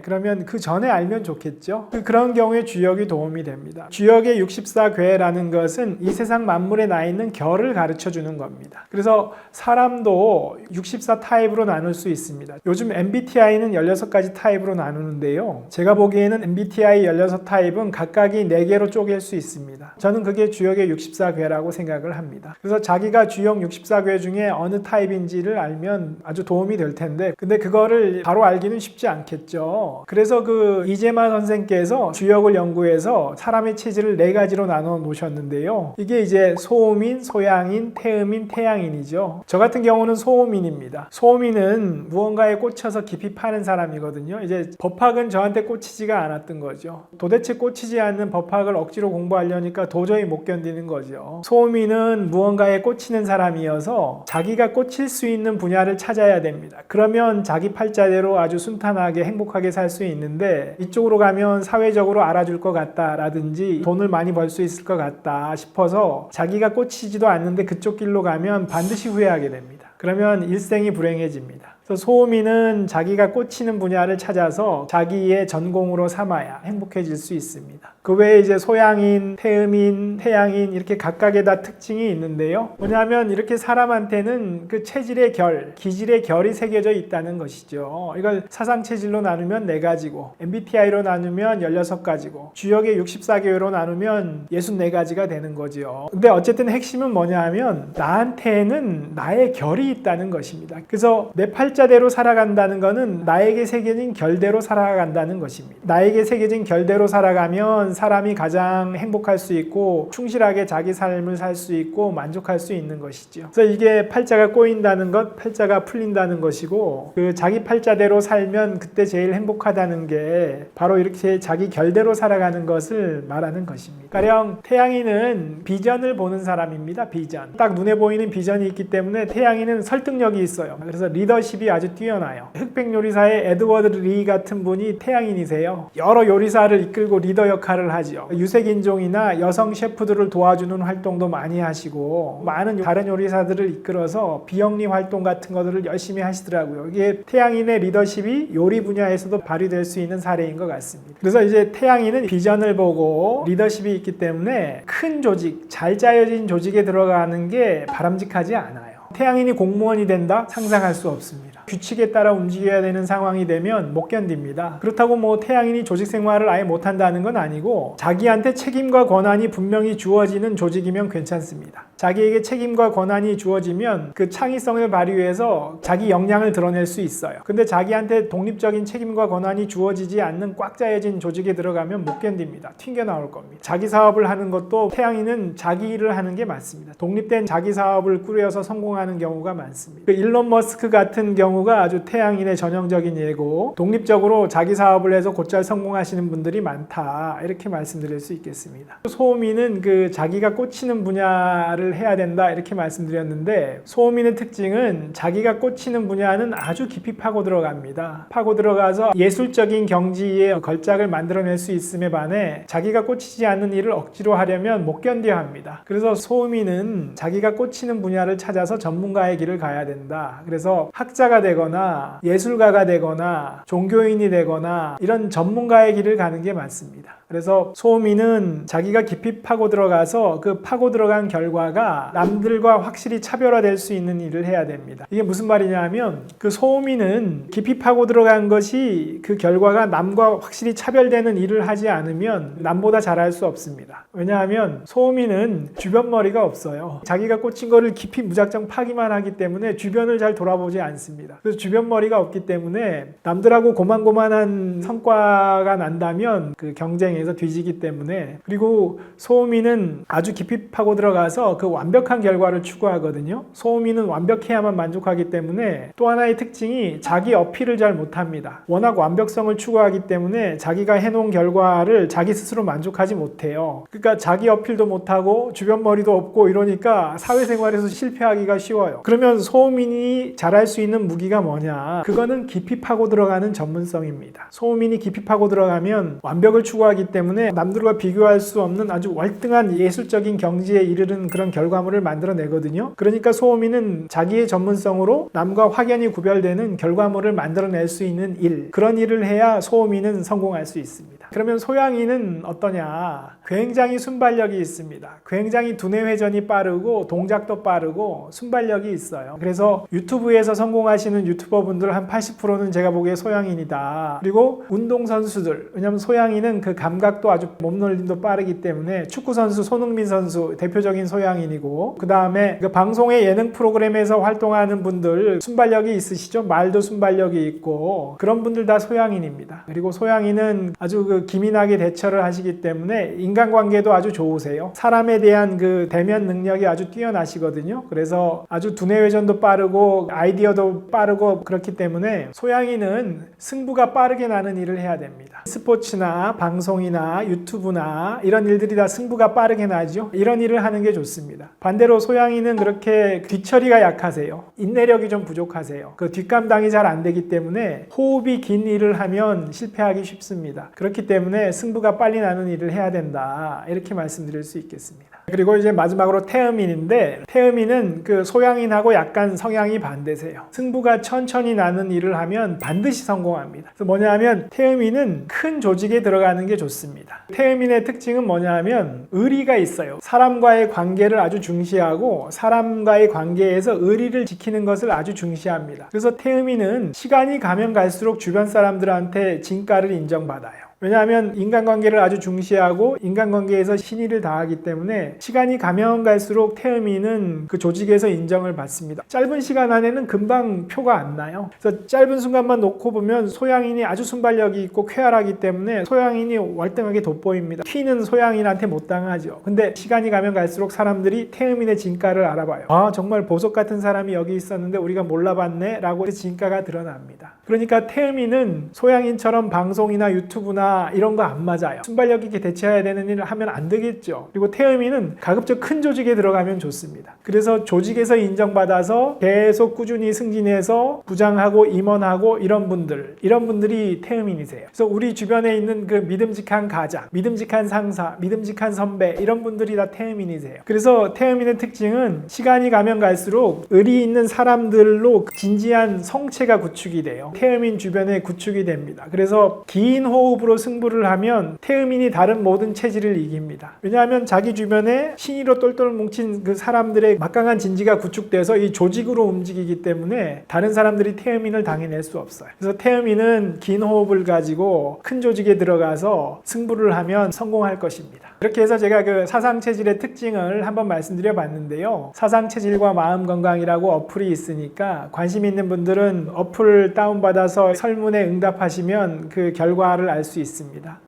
그러면 그 전에 알면 좋겠죠. 그런 경우에 주역이 도움이 됩니다. 주역의 64궤라는 것은 이 세상 만물에 나 있는 결을 가르쳐 주는 겁니다. 그래서 사람도 64 타입으로 나눌 수 있습니다. 요즘 MBTI는 16가지 타입으로 나누는데요. 제가 보기에는 MBTI 16 타입은 각각이 4개로 쪼갤 수 있습니다. 저는 그게 주역의 64궤라고 생각을 합니다. 그래서 자기가 주역 64궤 중에 어느 타입인지를 알면 아주 도움이 될 텐데 근데 그거를 바로 알기는 쉽지 않겠죠. 그래서 그 이재만 선생께서 주역을 연구해서 사람의 체질을 4가지로 나눠 놓으셨는데요. 이게 이제 소음인, 소양인, 태음인, 태양인이죠. 저 같은 경우는 소음인입니다. 소음인은 무언가에 꽂혀서 깊이 파는 사람이거든요. 이제 법학은 저한테 꽂히지가 않았던 거죠. 도대체 꽂히지 않는 법학을 억지로 공부하려니까 도저히 못 견디는 거죠. 소음인은 무언가에 꽂히는 사람이어서 자기가 꽂힐 수 있는 분야를 찾아야 됩니다. 그러면 자기 팔자대로 아주 순탄하게 행복하게 살 수 있는데 이쪽으로 가면 사회적으로 알아줄 것 같다라든지 돈을 많이 벌 수 있을 것 같다 싶어서 자기가 꽂히지도 않는데 그쪽 길로 가면 반드시 후회하게 됩니다. 그러면 일생이 불행해집니다. 그래서 소음인은 자기가 꽂히는 분야를 찾아서 자기의 전공으로 삼아야 행복해질 수 있습니다. 그 외에 이제 소양인, 태음인, 태양인 이렇게 각각의 다 특징이 있는데요. 뭐냐면 이렇게 사람한테는 그 체질의 결, 기질의 결이 새겨져 있다는 것이죠. 이걸 사상 체질로 나누면 4가지고 MBTI로 나누면 16가지고 주역의 64개로 나누면 64가지가 되는 거죠. 근데 어쨌든 핵심은 뭐냐 하면 나한테는 나의 결이 있다는 것입니다. 그래서 내 팔자대로 살아간다는 것은 나에게 새겨진 결대로 살아간다는 것입니다. 나에게 새겨진 결대로 살아가면 사람이 가장 행복할 수 있고 충실하게 자기 삶을 살 수 있고 만족할 수 있는 것이죠. 그래서 이게 팔자가 꼬인다는 것, 팔자가 풀린다는 것이고 그 자기 팔자대로 살면 그때 제일 행복하다는 게 바로 이렇게 자기 결대로 살아가는 것을 말하는 것입니다. 가령 태양인은 비전을 보는 사람입니다. 비전. 딱 눈에 보이는 비전이 있기 때문에 태양인은 설득력이 있어요. 그래서 리더십이 아주 뛰어나요. 흑백 요리사의 에드워드 리 같은 분이 태양인이세요. 여러 요리사를 이끌고 리더 역할을 하죠. 유색인종이나 여성 셰프들을 도와주는 활동도 많이 하시고 많은 다른 요리사들을 이끌어서 비영리 활동 같은 것들을 열심히 하시더라고요. 이게 태양인의 리더십이 요리 분야에서도 발휘될 수 있는 사례인 것 같습니다. 그래서 이제 태양인은 비전을 보고 리더십이 있기 때문에 큰 조직, 잘 짜여진 조직에 들어가는 게 바람직하지 않아요. 태양인이 공무원이 된다? 상상할 수 없습니다. 규칙에 따라 움직여야 되는 상황이 되면 못 견딥니다. 그렇다고 뭐 태양인이 조직 생활을 아예 못한다는 건 아니고 자기한테 책임과 권한이 분명히 주어지는 조직이면 괜찮습니다. 자기에게 책임과 권한이 주어지면 그 창의성을 발휘해서 자기 역량을 드러낼 수 있어요. 근데 자기한테 독립적인 책임과 권한이 주어지지 않는 꽉 짜여진 조직에 들어가면 못 견딥니다. 튕겨 나올 겁니다. 자기 사업을 하는 것도 태양인은 자기 일을 하는 게 맞습니다. 독립된 자기 사업을 꾸려서 성공하는 경우가 많습니다. 그 일론 머스크 같은 경우가 아주 태양인의 전형적인 예고, 독립적으로 자기 사업을 해서 곧잘 성공하시는 분들이 많다, 이렇게 말씀드릴 수 있겠습니다. 소음인은 그 자기가 꽂히는 분야를 해야 된다, 이렇게 말씀드렸는데, 소음인의 특징은 자기가 꽂히는 분야는 아주 깊이 파고 들어갑니다. 파고 들어가서 예술적인 경지에 걸작을 만들어낼 수 있음에 반해 자기가 꽂히지 않는 일을 억지로 하려면 못 견뎌 합니다. 그래서 소음인은 자기가 꽂히는 분야를 찾아서 전문가의 길을 가야 된다. 그래서 학자가 되거나 예술가가 되거나 종교인이 되거나 이런 전문가의 길을 가는 게 맞습니다. 그래서 소음인은 자기가 깊이 파고 들어가서 그 파고 들어간 결과가 남들과 확실히 차별화될 수 있는 일을 해야 됩니다. 이게 무슨 말이냐 하면, 그 소음인은 깊이 파고 들어간 것이 그 결과가 남과 확실히 차별되는 일을 하지 않으면 남보다 잘할 수 없습니다. 왜냐하면 소음인은 주변 머리가 없어요. 자기가 꽂힌 거를 깊이 무작정 파기만 하기 때문에 주변을 잘 돌아보지 않습니다. 그래서 주변 머리가 없기 때문에 남들하고 고만고만한 성과가 난다면 그 경쟁에서 뒤지기 때문에, 그리고 소음인은 아주 깊이 파고 들어가서 그 완벽한 결과를 추구하거든요. 소음인은 완벽해야만 만족하기 때문에 또 하나의 특징이 자기 어필을 잘 못합니다. 워낙 완벽성을 추구하기 때문에 자기가 해놓은 결과를 자기 스스로 만족하지 못해요. 그러니까 자기 어필도 못하고 주변 머리도 없고 이러니까 사회생활에서 실패하기가 쉬워요. 그러면 소음인이 잘할 수 있는 무기가 뭐냐? 그거는 깊이 파고 들어가는 전문성입니다. 소음인이 깊이 파고 들어가면 완벽을 추구하기 때문에 남들과 비교할 수 없는 아주 월등한 예술적인 경지에 이르는 그런 결과물을 만들어내거든요. 그러니까 소음인은 자기의 전문성으로 남과 확연히 구별되는 결과물을 만들어낼 수 있는 일, 그런 일을 해야 소음인은 성공할 수 있습니다. 그러면 소양인은 어떠냐? 굉장히 순발력이 있습니다. 굉장히 두뇌 회전이 빠르고 동작도 빠르고 순발력이 있어요. 그래서 유튜브에서 성공하시는 유튜버분들 한 80%는 제가 보기에 소양인이다. 그리고 운동선수들, 왜냐하면 소양인은 그 감각도 아주 몸놀림도 빠르기 때문에 축구선수 손흥민 선수 대표적인 소양인이고, 그 다음에 그 방송의 예능 프로그램에서 활동하는 분들 순발력이 있으시죠? 말도 순발력이 있고, 그런 분들 다 소양인입니다. 그리고 소양인은 아주 그 기민하게 대처를 하시기 때문에 인간관계도 아주 좋으세요. 사람에 대한 그 대면 능력이 아주 뛰어나시거든요. 그래서 아주 두뇌 회전도 빠르고 아이디어도 빠르고 그렇기 때문에 소양인은 승부가 빠르게 나는 일을 해야 됩니다. 스포츠나 방송이나 유튜브나 이런 일들이 다 승부가 빠르게 나죠. 이런 일을 하는 게 좋습니다. 반대로 소양인은 그렇게 뒤처리가 약하세요. 인내력이 좀 부족하세요. 그 뒷감당이 잘 안 되기 때문에 호흡이 긴 일을 하면 실패하기 쉽습니다. 그렇기 때문에 승부가 빨리 나는 일을 해야 된다, 이렇게 말씀드릴 수 있겠습니다. 그리고 이제 마지막으로 태음인인데, 태음인은 그 소양인하고 약간 성향이 반대세요. 승부가 천천히 나는 일을 하면 반드시 성공합니다. 그래서 뭐냐 하면 태음인은 큰 조직에 들어가는 게 좋습니다. 태음인의 특징은 뭐냐 하면 의리가 있어요. 사람과의 관계를 아주 중시하고 사람과의 관계에서 의리를 지키는 것을 아주 중시합니다. 그래서 태음인은 시간이 가면 갈수록 주변 사람들한테 진가를 인정받아요. 왜냐하면 인간관계를 아주 중시하고 인간관계에서 신의를 다하기 때문에 시간이 가면 갈수록 태음인은 그 조직에서 인정을 받습니다. 짧은 시간 안에는 금방 표가 안 나요. 그래서 짧은 순간만 놓고 보면 소양인이 아주 순발력이 있고 쾌활하기 때문에 소양인이 월등하게 돋보입니다. 튀는 소양인한테 못 당하죠. 근데 시간이 가면 갈수록 사람들이 태음인의 진가를 알아봐요. 아, 정말 보석 같은 사람이 여기 있었는데 우리가 몰라봤네 라고 진가가 드러납니다. 그러니까 태음인은 소양인처럼 방송이나 유튜브나 이런 거 안 맞아요. 순발력 있게 대처해야 되는 일을 하면 안 되겠죠. 그리고 태음인은 가급적 큰 조직에 들어가면 좋습니다. 그래서 조직에서 인정받아서 계속 꾸준히 승진해서 부장하고 임원하고 이런 분들이 태음인이세요. 그래서 우리 주변에 있는 그 믿음직한 가장, 믿음직한 상사, 믿음직한 선배, 이런 분들이 다 태음인이세요. 그래서 태음인의 특징은 시간이 가면 갈수록 의리 있는 사람들로 진지한 성체가 구축이 돼요. 태음인 주변에 구축이 됩니다. 그래서 긴 호흡으로 승부를 하면 태음인이 다른 모든 체질을 이깁니다. 왜냐하면 자기 주변에 신의로 똘똘 뭉친 그 사람들의 막강한 진지가 구축돼서 이 조직으로 움직이기 때문에 다른 사람들이 태음인을 당해낼 수 없어요. 그래서 태음인은 긴 호흡을 가지고 큰 조직에 들어가서 승부를 하면 성공할 것입니다. 이렇게 해서 제가 그 사상체질의 특징을 한번 말씀드려 봤는데요. 사상체질과 마음건강이라고 어플이 있으니까 관심 있는 분들은 어플 다운받아서 설문에 응답하시면 그 결과를 알 수 있습니다.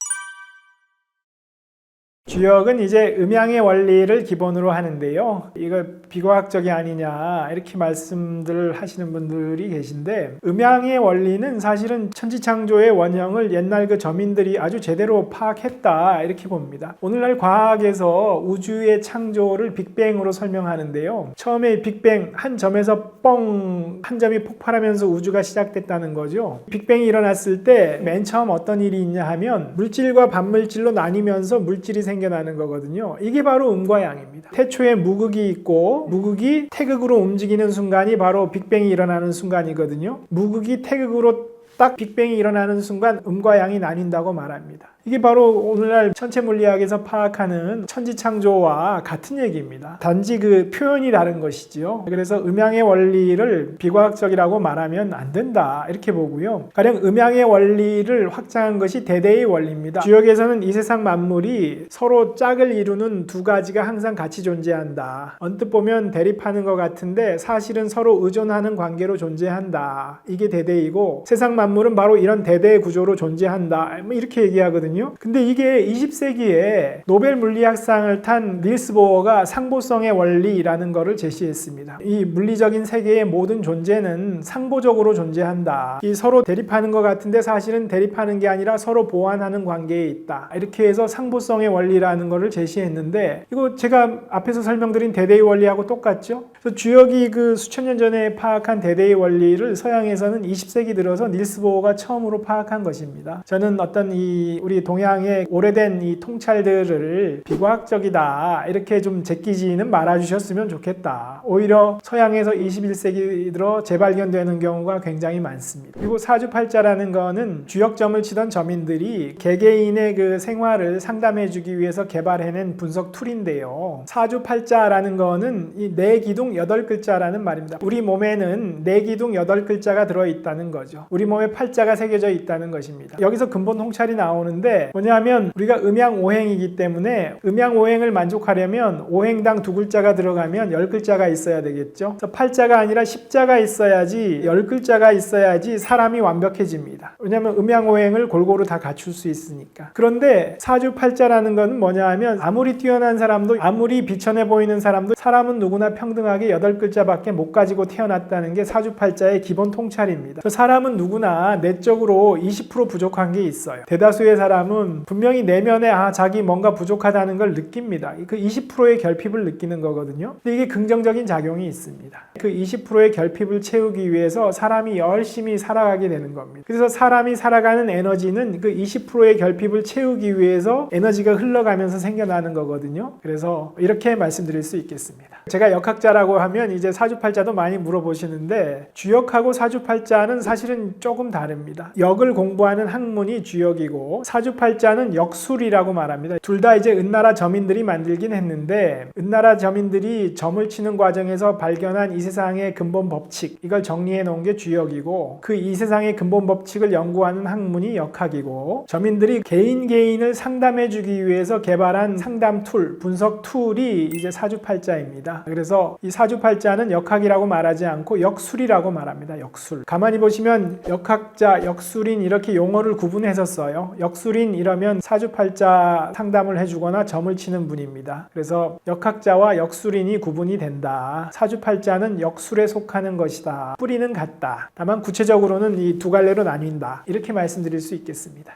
주역은 이제 음양의 원리를 기본으로 하는데요. 이거 비과학적이 아니냐 이렇게 말씀들을 하시는 분들이 계신데, 음양의 원리는 사실은 천지창조의 원형을 옛날 그 저민들이 아주 제대로 파악했다 이렇게 봅니다. 오늘날 과학에서 우주의 창조를 빅뱅으로 설명하는데요. 처음에 빅뱅 한 점에서 뻥 한 점이 폭발하면서 우주가 시작됐다는 거죠. 빅뱅이 일어났을 때 맨 처음 어떤 일이 있냐 하면 물질과 반물질로 나뉘면서 물질이 생겨나는 거거든요. 이게 바로 음과 양입니다. 태초에 무극이 있고 무극이 태극으로 움직이는 순간이 바로 빅뱅이 일어나는 순간이거든요. 무극이 태극으로 딱 빅뱅이 일어나는 순간 음과 양이 나뉜다고 말합니다. 이게 바로 오늘날 천체 물리학에서 파악하는 천지창조와 같은 얘기입니다. 단지 그 표현이 다른 것이지요. 그래서 음양의 원리를 비과학적이라고 말하면 안 된다 이렇게 보고요. 가령 음양의 원리를 확장한 것이 대대의 원리입니다. 주역에서는 이 세상 만물이 서로 짝을 이루는 두 가지가 항상 같이 존재한다. 언뜻 보면 대립하는 것 같은데 사실은 서로 의존하는 관계로 존재한다. 이게 대대이고, 세상 만물은 바로 이런 대대의 구조로 존재한다. 이렇게 얘기하거든요. 근데 이게 20세기에 노벨 물리학상을 탄 닐스 보어가 상보성의 원리라는 것을 제시했습니다. 이 물리적인 세계의 모든 존재는 상보적으로 존재한다. 이 서로 대립하는 것 같은데 사실은 대립하는 게 아니라 서로 보완하는 관계에 있다. 이렇게 해서 상보성의 원리라는 것을 제시했는데, 이거 제가 앞에서 설명드린 대대의 원리하고 똑같죠? 그래서 주역이 그 수천 년 전에 파악한 대대의 원리를 서양에서는 20세기 들어서 닐스 보어가 처음으로 파악한 것입니다. 저는 어떤 우리 동양의 오래된 이 통찰들을 비과학적이다 이렇게 좀 제끼지는 말아주셨으면 좋겠다. 오히려 서양에서 21세기 들어 재발견되는 경우가 굉장히 많습니다. 그리고 사주팔자라는 거는 주역점을 치던 저민들이 개개인의 그 생활을 상담해주기 위해서 개발해낸 분석 툴인데요. 사주팔자라는 거는 이 네 기둥 8글자라는 말입니다. 우리 몸에는 네 기둥 8글자가 들어있다는 거죠. 우리 몸에 팔자가 새겨져 있다는 것입니다. 여기서 근본 통찰이 나오는데 뭐냐면 우리가 음양오행이기 때문에 음양오행을 만족하려면 오행당 2글자가 들어가면 10글자가 있어야 되겠죠. 그래서 8자가 아니라 10자가 있어야지, 10글자가 있어야지 사람이 완벽해집니다. 왜냐하면 음양오행을 골고루 다 갖출 수 있으니까. 그런데 사주팔자라는 건 뭐냐 하면 아무리 뛰어난 사람도, 아무리 비천해 보이는 사람도 사람은 누구나 평등하게 8글자밖에 못 가지고 태어났다는 게 사주팔자의 기본 통찰입니다. 사람은 누구나 내적으로 20% 부족한 게 있어요. 대다수의 사람은 분명히 내면에 자기 뭔가 부족하다는 걸 느낍니다. 그 20%의 결핍을 느끼는 거거든요. 근데 이게 긍정적인 작용이 있습니다. 그 20%의 결핍을 채우기 위해서 사람이 열심히 살아가게 되는 겁니다. 그래서 사람이 살아가는 에너지는 그 20%의 결핍을 채우기 위해서 에너지가 흘러가면서 생겨나는 거거든요. 그래서 이렇게 말씀드릴 수 있겠습니다. 제가 역학자라고 하면 이제 사주팔자도 많이 물어보시는데, 주역하고 사주팔자는 사실은 조금 다릅니다. 역을 공부하는 학문이 주역이고 사주팔자는 역술이라고 말합니다. 둘 다 이제 은나라 저민들이 만들긴 했는데, 은나라 저민들이 점을 치는 과정에서 발견한 이 세상의 근본 법칙, 이걸 정리해 놓은 게 주역이고, 그 이 세상의 근본 법칙을 연구하는 학문이 역학이고, 저민들이 개인을 상담해 주기 위해서 개발한 상담 툴, 분석 툴이 이제 사주팔자입니다. 그래서 이 사주팔자는 역학이라고 말하지 않고 역술이라고 말합니다. 역술. 가만히 보시면 역학자, 역술인 이렇게 용어를 구분해서 써요. 역술인 이러면 사주팔자 상담을 해주거나 점을 치는 분입니다. 그래서 역학자와 역술인이 구분이 된다. 사주팔자는 역술에 속하는 것이다. 뿌리는 같다. 다만 구체적으로는 이 두 갈래로 나뉜다. 이렇게 말씀드릴 수 있겠습니다.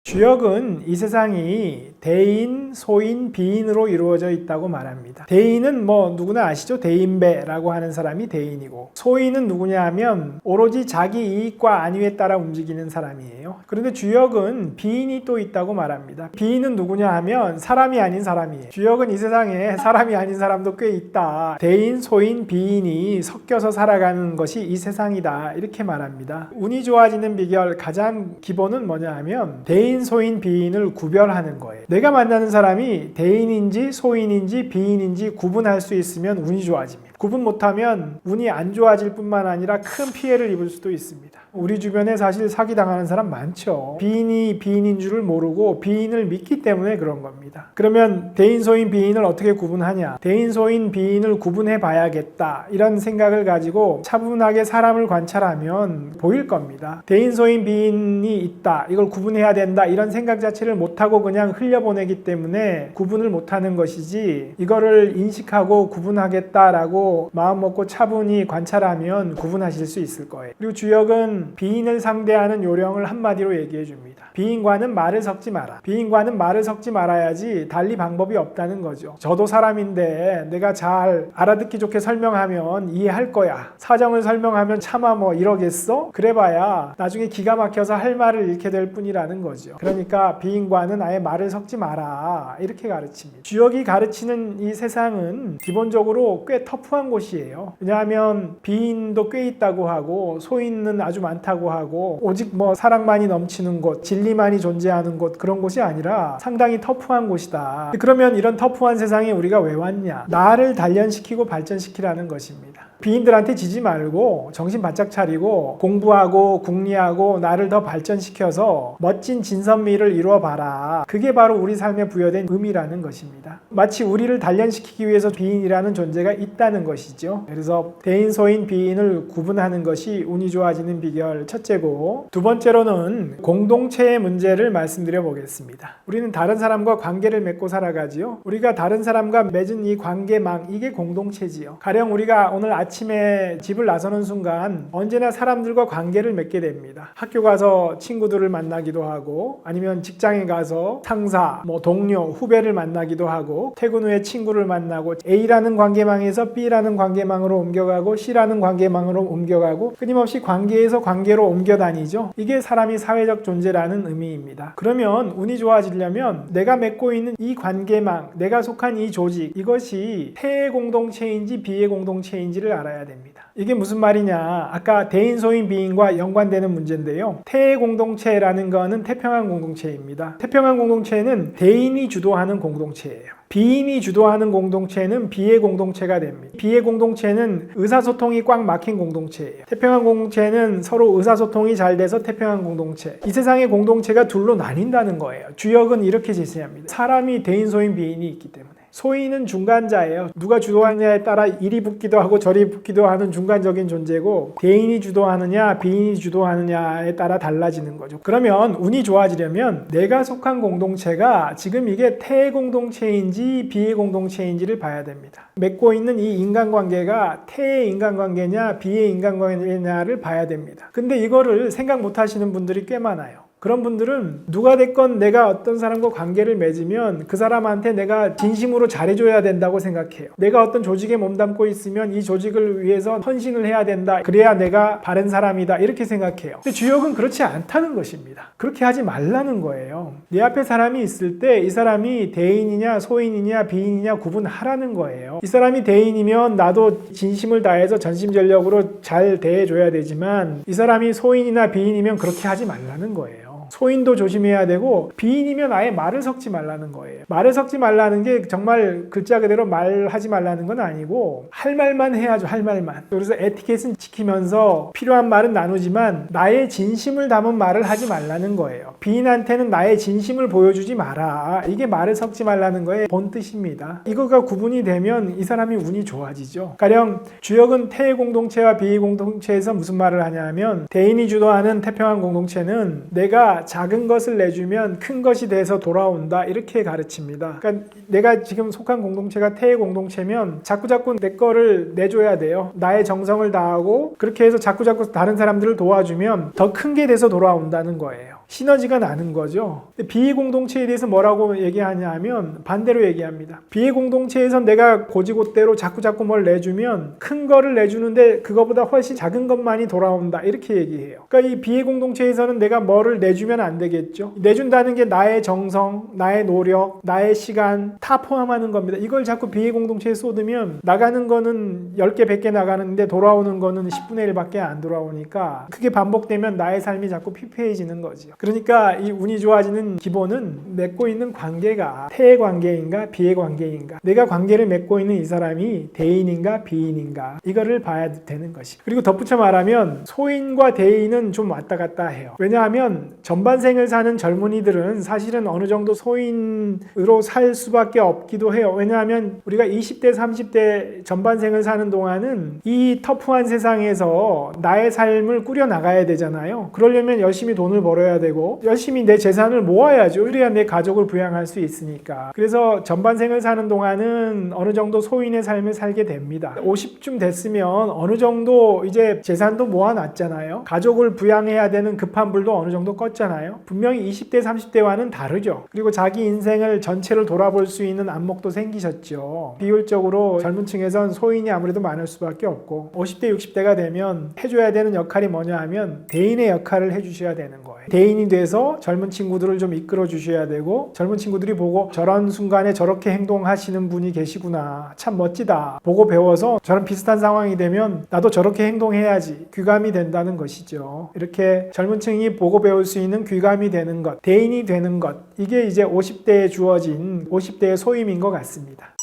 주역은 이 세상이 대인, 소인, 비인으로 이루어져 있다고 말합니다. 대인은 누구나 아시죠? 대인배라고 하는 사람이 대인이고, 소인은 누구냐 하면 오로지 자기 이익과 안위에 따라 움직이는 사람이에요. 그런데 주역은 비인이 또 있다고 말합니다. 비인은 누구냐 하면 사람이 아닌 사람이에요. 주역은 이 세상에 사람이 아닌 사람도 꽤 있다. 대인, 소인, 비인이 섞여서 살아가는 것이 이 세상이다. 이렇게 말합니다. 운이 좋아지는 비결 가장 기본은 뭐냐 하면 대인, 소인, 비인을 구별하는 거예요. 내가 만나는 사람이 대인인지 소인인지 비인인지 구분할 수 있으면 운이 좋아집니다. 구분 못하면 운이 안 좋아질 뿐만 아니라 큰 피해를 입을 수도 있습니다. 우리 주변에 사실 사기당하는 사람 많죠. 비인이 비인인 줄을 모르고 비인을 믿기 때문에 그런 겁니다. 그러면 대인, 소인, 비인을 어떻게 구분하냐? 대인, 소인, 비인을 구분해 봐야겠다. 이런 생각을 가지고 차분하게 사람을 관찰하면 보일 겁니다. 대인, 소인, 비인이 있다. 이걸 구분해야 된다. 이런 생각 자체를 못하고 그냥 흘려보내기 때문에 구분을 못하는 것이지, 이거를 인식하고 구분하겠다라고 마음 먹고 차분히 관찰하면 구분하실 수 있을 거예요. 그리고 주역은 비인을 상대하는 요령을 한마디로 얘기해 줍니다. 비인과는 말을 섞지 마라. 비인과는 말을 섞지 말아야지 달리 방법이 없다는 거죠. 저도 사람인데 내가 잘 알아듣기 좋게 설명하면 이해할 거야. 사정을 설명하면 차마 이러겠어? 그래봐야 나중에 기가 막혀서 할 말을 잃게 될 뿐이라는 거죠. 그러니까 비인과는 아예 말을 섞지 마라. 이렇게 가르칩니다. 주역이 가르치는 이 세상은 기본적으로 꽤 터프한 곳이에요. 왜냐하면 비인도 꽤 있다고 하고 소인은 아주 많다고 하고, 오직 사랑만이 넘치는 곳, 진리만이 존재하는 곳, 그런 곳이 아니라 상당히 터프한 곳이다. 그러면 이런 터프한 세상에 우리가 왜 왔냐? 나를 단련시키고 발전시키라는 것입니다. 비인들한테 지지 말고 정신 바짝 차리고 공부하고 궁리하고 나를 더 발전시켜서 멋진 진선미를 이루어봐라. 그게 바로 우리 삶에 부여된 의미라는 것입니다. 마치 우리를 단련시키기 위해서 비인이라는 존재가 있다는 것이죠. 그래서 대인, 소인, 비인을 구분하는 것이 운이 좋아지는 비결 첫째고, 두 번째로는 공동체의 문제를 말씀드려 보겠습니다. 우리는 다른 사람과 관계를 맺고 살아가지요. 우리가 다른 사람과 맺은 이 관계망, 이게 공동체지요. 가령 우리가 오늘 아침에 집을 나서는 순간 언제나 사람들과 관계를 맺게 됩니다. 학교 가서 친구들을 만나기도 하고, 아니면 직장에 가서 상사, 동료, 후배를 만나기도 하고, 퇴근 후에 친구를 만나고, A라는 관계망에서 B라는 관계망으로 옮겨가고 C라는 관계망으로 옮겨가고, 끊임없이 관계에서 관계로 옮겨 다니죠. 이게 사람이 사회적 존재라는 의미입니다. 그러면 운이 좋아지려면 내가 맺고 있는 이 관계망, 내가 속한 이 조직, 이것이 태의 공동체인지 비의 공동체인지를 알아야 됩니다. 이게 무슨 말이냐? 아까 대인, 소인, 비인과 연관되는 문제인데요. 태의 공동체라는 거는 태평한 공동체입니다. 태평한 공동체는 대인이 주도하는 공동체예요. 비인이 주도하는 공동체는 비의 공동체가 됩니다. 비의 공동체는 의사소통이 꽉 막힌 공동체예요. 태평한 공동체는 서로 의사소통이 잘 돼서 태평한 공동체. 이 세상의 공동체가 둘로 나뉜다는 거예요. 주역은 이렇게 제시합니다. 사람이 대인, 소인, 비인이 있기 때문에. 소인은 중간자예요. 누가 주도하느냐에 따라 이리 붙기도 하고 저리 붙기도 하는 중간적인 존재고, 대인이 주도하느냐 비인이 주도하느냐에 따라 달라지는 거죠. 그러면 운이 좋아지려면 내가 속한 공동체가 지금 이게 태의 공동체인지 비의 공동체인지를 봐야 됩니다. 맺고 있는 이 인간관계가 태의 인간관계냐 비의 인간관계냐를 봐야 됩니다. 근데 이거를 생각 못 하시는 분들이 꽤 많아요. 그런 분들은 누가 됐건 내가 어떤 사람과 관계를 맺으면 그 사람한테 내가 진심으로 잘해줘야 된다고 생각해요. 내가 어떤 조직에 몸담고 있으면 이 조직을 위해서 헌신을 해야 된다. 그래야 내가 바른 사람이다. 이렇게 생각해요. 근데 주역은 그렇지 않다는 것입니다. 그렇게 하지 말라는 거예요. 내 앞에 사람이 있을 때 이 사람이 대인이냐 소인이냐 비인이냐 구분하라는 거예요. 이 사람이 대인이면 나도 진심을 다해서 전심전력으로 잘 대해줘야 되지만, 이 사람이 소인이나 비인이면 그렇게 하지 말라는 거예요. 소인도 조심해야 되고, 비인이면 아예 말을 섞지 말라는 거예요. 말을 섞지 말라는 게 정말 글자 그대로 말하지 말라는 건 아니고, 할 말만 해야죠. 할 말만. 그래서 에티켓은 지키면서 필요한 말은 나누지만 나의 진심을 담은 말을 하지 말라는 거예요. 비인한테는 나의 진심을 보여주지 마라. 이게 말을 섞지 말라는 거의 본 뜻입니다. 이거가 구분이 되면 이 사람이 운이 좋아지죠. 가령 주역은 태의 공동체와 비의 공동체에서 무슨 말을 하냐면, 대인이 주도하는 태평한 공동체는 내가 작은 것을 내주면 큰 것이 돼서 돌아온다, 이렇게 가르칩니다. 그러니까 내가 지금 속한 공동체가 태의 공동체면 자꾸자꾸 내 거를 내줘야 돼요. 나의 정성을 다하고 그렇게 해서 자꾸자꾸 다른 사람들을 도와주면 더 큰 게 돼서 돌아온다는 거예요. 시너지가 나는 거죠. 근데 비공동체에 대해서 뭐라고 얘기하냐면 반대로 얘기합니다. 비공동체에선 내가 고지고대로 자꾸 뭘 내주면 큰 거를 내주는데 그거보다 훨씬 작은 것만이 돌아온다 이렇게 얘기해요. 그러니까 이 비공동체에서는 내가 뭐를 내주면 안 되겠죠. 내준다는 게 나의 정성, 나의 노력, 나의 시간 다 포함하는 겁니다. 이걸 자꾸 비공동체에 쏟으면 나가는 거는 10개, 100개 나가는데 돌아오는 거는 10분의 1밖에 안 돌아오니까 그게 반복되면 나의 삶이 자꾸 피폐해지는 거죠. 그러니까 이 운이 좋아지는 기본은 맺고 있는 관계가 태의 관계인가 비의 관계인가, 내가 관계를 맺고 있는 이 사람이 대인인가 비인인가 이거를 봐야 되는 것이. 그리고 덧붙여 말하면 소인과 대인은 좀 왔다 갔다 해요. 왜냐하면 전반생을 사는 젊은이들은 사실은 어느 정도 소인으로 살 수밖에 없기도 해요. 왜냐하면 우리가 20대 30대 전반생을 사는 동안은 이 터프한 세상에서 나의 삶을 꾸려나가야 되잖아요. 그러려면 열심히 돈을 벌어야 되고 열심히 내 재산을 모아야죠. 그래야 내 가족을 부양할 수 있으니까. 그래서 전반생을 사는 동안은 어느 정도 소인의 삶을 살게 됩니다. 50쯤 됐으면 어느 정도 이제 재산도 모아놨잖아요. 가족을 부양해야 되는 급한 불도 어느 정도 껐잖아요. 분명히 20대 30대와는 다르죠. 그리고 자기 인생을 전체를 돌아볼 수 있는 안목도 생기셨죠. 비율적으로 젊은 층에선 소인이 아무래도 많을 수밖에 없고 50대 60대가 되면 해줘야 되는 역할이 뭐냐 하면 대인의 역할을 해주셔야 되는 거예요. 대인이 돼서 젊은 친구들을 좀 이끌어 주셔야 되고 젊은 친구들이 보고 저런 순간에 저렇게 행동하시는 분이 계시구나, 참 멋지다, 보고 배워서 저런 비슷한 상황이 되면 나도 저렇게 행동해야지, 귀감이 된다는 것이죠. 이렇게 젊은 층이 보고 배울 수 있는 귀감이 되는 것, 대인이 되는 것, 이게 이제 50대에 주어진 50대의 소임인 것 같습니다.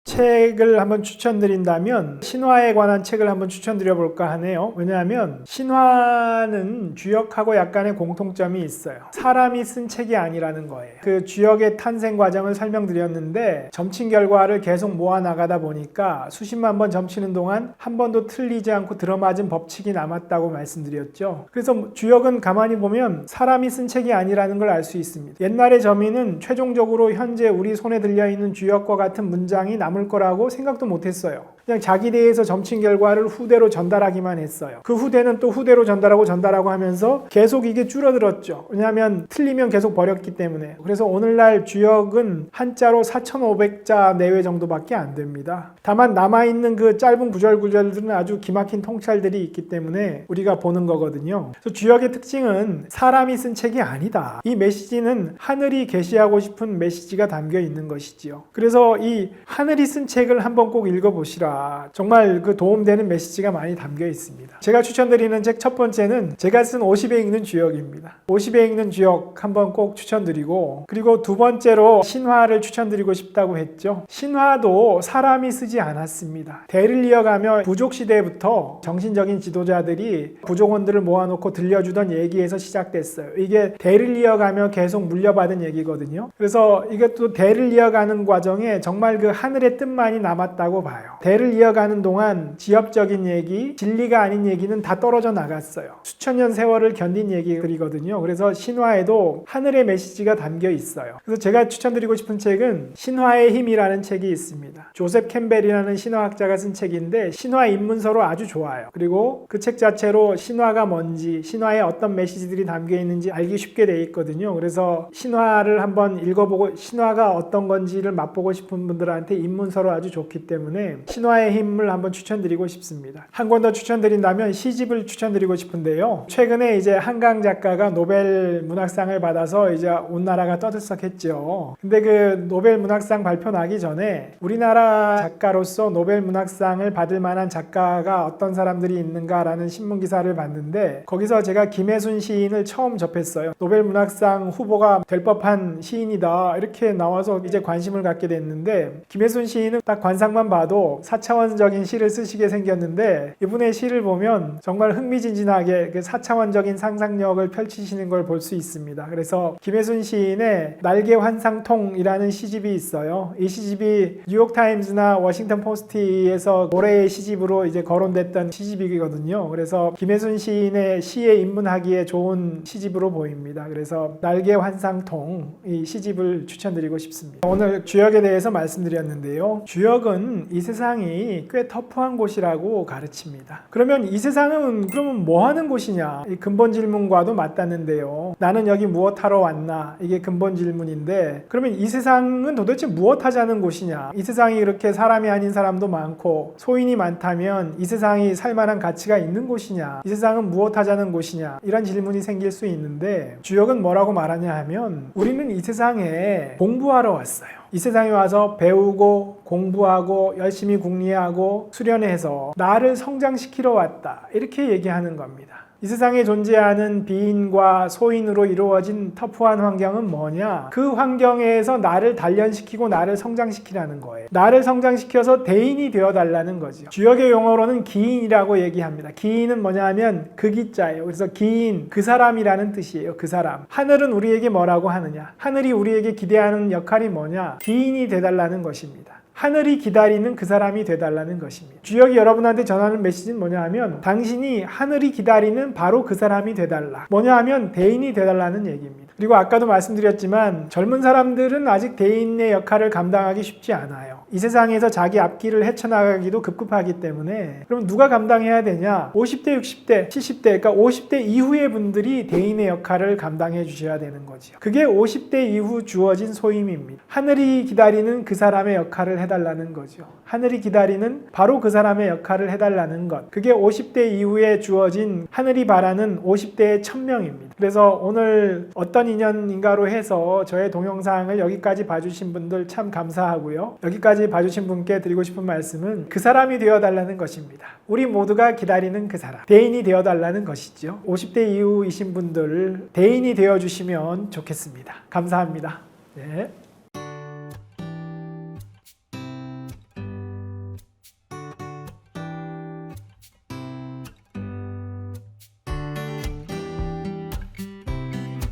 책을 한번 추천드린다면 신화에 관한 책을 한번 추천드려 볼까 하네요. 왜냐하면 신화는 주역하고 약간의 공통점이 있어요. 사람이 쓴 책이 아니라는 거예요. 그 주역의 탄생 과정을 설명드렸는데 점친 결과를 계속 모아 나가다 보니까 수십만 번 점치는 동안 한 번도 틀리지 않고 들어맞은 법칙이 남았다고 말씀드렸죠. 그래서 주역은 가만히 보면 사람이 쓴 책이 아니라는 걸 알 수 있습니다. 옛날의 저민은 최종적으로 현재 우리 손에 들려있는 주역과 같은 문장이 남을 거라고 생각도 못했어요. 그냥 자기 대해서 점친 결과를 후대로 전달하기만 했어요. 그 후대는 또 후대로 전달하고 하면서 계속 이게 줄어들었죠. 왜냐하면 틀리면 계속 버렸기 때문에. 그래서 오늘날 주역은 한자로 4,500자 내외 정도밖에 안 됩니다. 다만 남아있는 그 짧은 구절들은 아주 기막힌 통찰들이 있기 때문에 우리가 보는 거거든요. 그래서 주역의 특징은 사람이 쓴 책이 아니다. 이 메시지는 하늘이 계시하고 싶은 메시지가 담겨 있는 것이지요. 그래서 이 하늘이 쓴 책을 한번 꼭 읽어보시라. 정말 그 도움되는 메시지가 많이 담겨 있습니다. 제가 추천드리는 책 첫 번째는 제가 쓴 50에 읽는 주역입니다. 50에 읽는 주역 한번 꼭 추천드리고, 그리고 두 번째로 신화를 추천드리고 싶다고 했죠. 신화도 사람이 쓰지 않았습니다. 대를 이어가며 부족시대부터 정신적인 지도자들이 부족원들을 모아놓고 들려주던 얘기에서 시작됐어요. 이게 대를 이어가며 계속 물려받은 얘기거든요. 그래서 이것도 대를 이어가는 과정에 정말 그 하늘의 뜻만이 남았다고 봐요. 대를 이어가는 동안 지엽적인 얘기, 진리가 아닌 얘기는 다 떨어져 나갔어요. 수천 년 세월을 견딘 얘기들이거든요. 그래서 신화에도 하늘의 메시지가 담겨 있어요. 그래서 제가 추천드리고 싶은 책은 신화의 힘이라는 책이 있습니다. 조셉 캠벨이라는 신화학자가 쓴 책인데 신화 입문서로 아주 좋아요. 그리고 그 책 자체로 신화가 뭔지, 신화에 어떤 메시지들이 담겨 있는지 알기 쉽게 돼 있거든요. 그래서 신화를 한번 읽어보고 신화가 어떤 건지를 맛보고 싶은 분들한테 입문서로 아주 좋기 때문에 신화의 힘을 한번 추천드리고 싶습니다. 한 권 더 추천드린다면 시집을 추천드리고 싶은데요. 최근에 이제 한강 작가가 노벨 문학상을 받아서 이제 온 나라가 떠들썩했죠. 근데 그 노벨 문학상 발표 나기 전에 우리나라 작가로서 노벨 문학상을 받을 만한 작가가 어떤 사람들이 있는가라는 신문 기사를 봤는데 거기서 제가 김혜순 시인을 처음 접했어요. 노벨 문학상 후보가 될 법한 시인이다 이렇게 나와서 이제 관심을 갖게 됐는데, 김혜순 시인은 딱 관상만 봐도 4차원적인 시를 쓰시게 생겼는데 이분의 시를 보면 정말 흥미진진하게 그 4차원적인 상상력을 펼치시는 걸 볼 수 있습니다. 그래서 김혜순 시인의 날개 환상통이라는 시집이 있어요. 이 시집이 뉴욕타임즈나 워싱턴 포스트에서 올해의 시집으로 이제 거론됐던 시집이거든요. 그래서 김혜순 시인의 시에 입문하기에 좋은 시집으로 보입니다. 그래서 날개 환상통 이 시집을 추천드리고 싶습니다. 오늘 주역에 대해서 말씀드렸는데요. 주역은 이 세상이 세상이 꽤 터프한 곳이라고 가르칩니다. 그러면 이 세상은 그러면 뭐 하는 곳이냐? 이 근본 질문과도 맞닿는데요. 나는 여기 무엇하러 왔나? 이게 근본 질문인데, 그러면 이 세상은 도대체 무엇하자는 곳이냐? 이 세상이 이렇게 사람이 아닌 사람도 많고 소인이 많다면 이 세상이 살만한 가치가 있는 곳이냐? 이 세상은 무엇하자는 곳이냐? 이런 질문이 생길 수 있는데, 주역은 뭐라고 말하냐 하면, 우리는 이 세상에 공부하러 왔어요. 이 세상에 와서 배우고 공부하고 열심히 궁리하고 수련해서 나를 성장시키러 왔다, 이렇게 얘기하는 겁니다. 이 세상에 존재하는 비인과 소인으로 이루어진 터프한 환경은 뭐냐? 그 환경에서 나를 단련시키고 나를 성장시키라는 거예요. 나를 성장시켜서 대인이 되어달라는 거죠. 주역의 용어로는 기인이라고 얘기합니다. 기인은 뭐냐 하면 그 기자예요. 그래서 기인, 그 사람이라는 뜻이에요. 그 사람. 하늘은 우리에게 뭐라고 하느냐? 하늘이 우리에게 기대하는 역할이 뭐냐? 기인이 되달라는 것입니다. 하늘이 기다리는 그 사람이 되달라는 것입니다. 주역이 여러분한테 전하는 메시지는 뭐냐 하면, 당신이 하늘이 기다리는 바로 그 사람이 되달라. 뭐냐 하면 대인이 되달라는 얘기입니다. 그리고 아까도 말씀드렸지만 젊은 사람들은 아직 대인의 역할을 감당하기 쉽지 않아요. 이 세상에서 자기 앞길을 헤쳐나가기도 급급하기 때문에, 그럼 누가 감당해야 되냐? 50대, 60대, 70대, 그러니까 50대 이후의 분들이 대인의 역할을 감당해 주셔야 되는 거죠. 그게 50대 이후 주어진 소임입니다. 하늘이 기다리는 그 사람의 역할을 해달라는 거죠. 하늘이 기다리는 바로 그 사람의 역할을 해달라는 것. 그게 50대 이후에 주어진 하늘이 바라는 50대의 천명입니다. 그래서 오늘 어떤 인연인가로 해서 저의 동영상을 여기까지 봐주신 분들 참 감사하고요. 여기까지 봐주신 분께 드리고 싶은 말씀은 그 사람이 되어달라는 것입니다. 우리 모두가 기다리는 그 사람. 대인이 되어달라는 것이죠. 50대 이후이신 분들 대인이 되어주시면 좋겠습니다. 감사합니다. 네.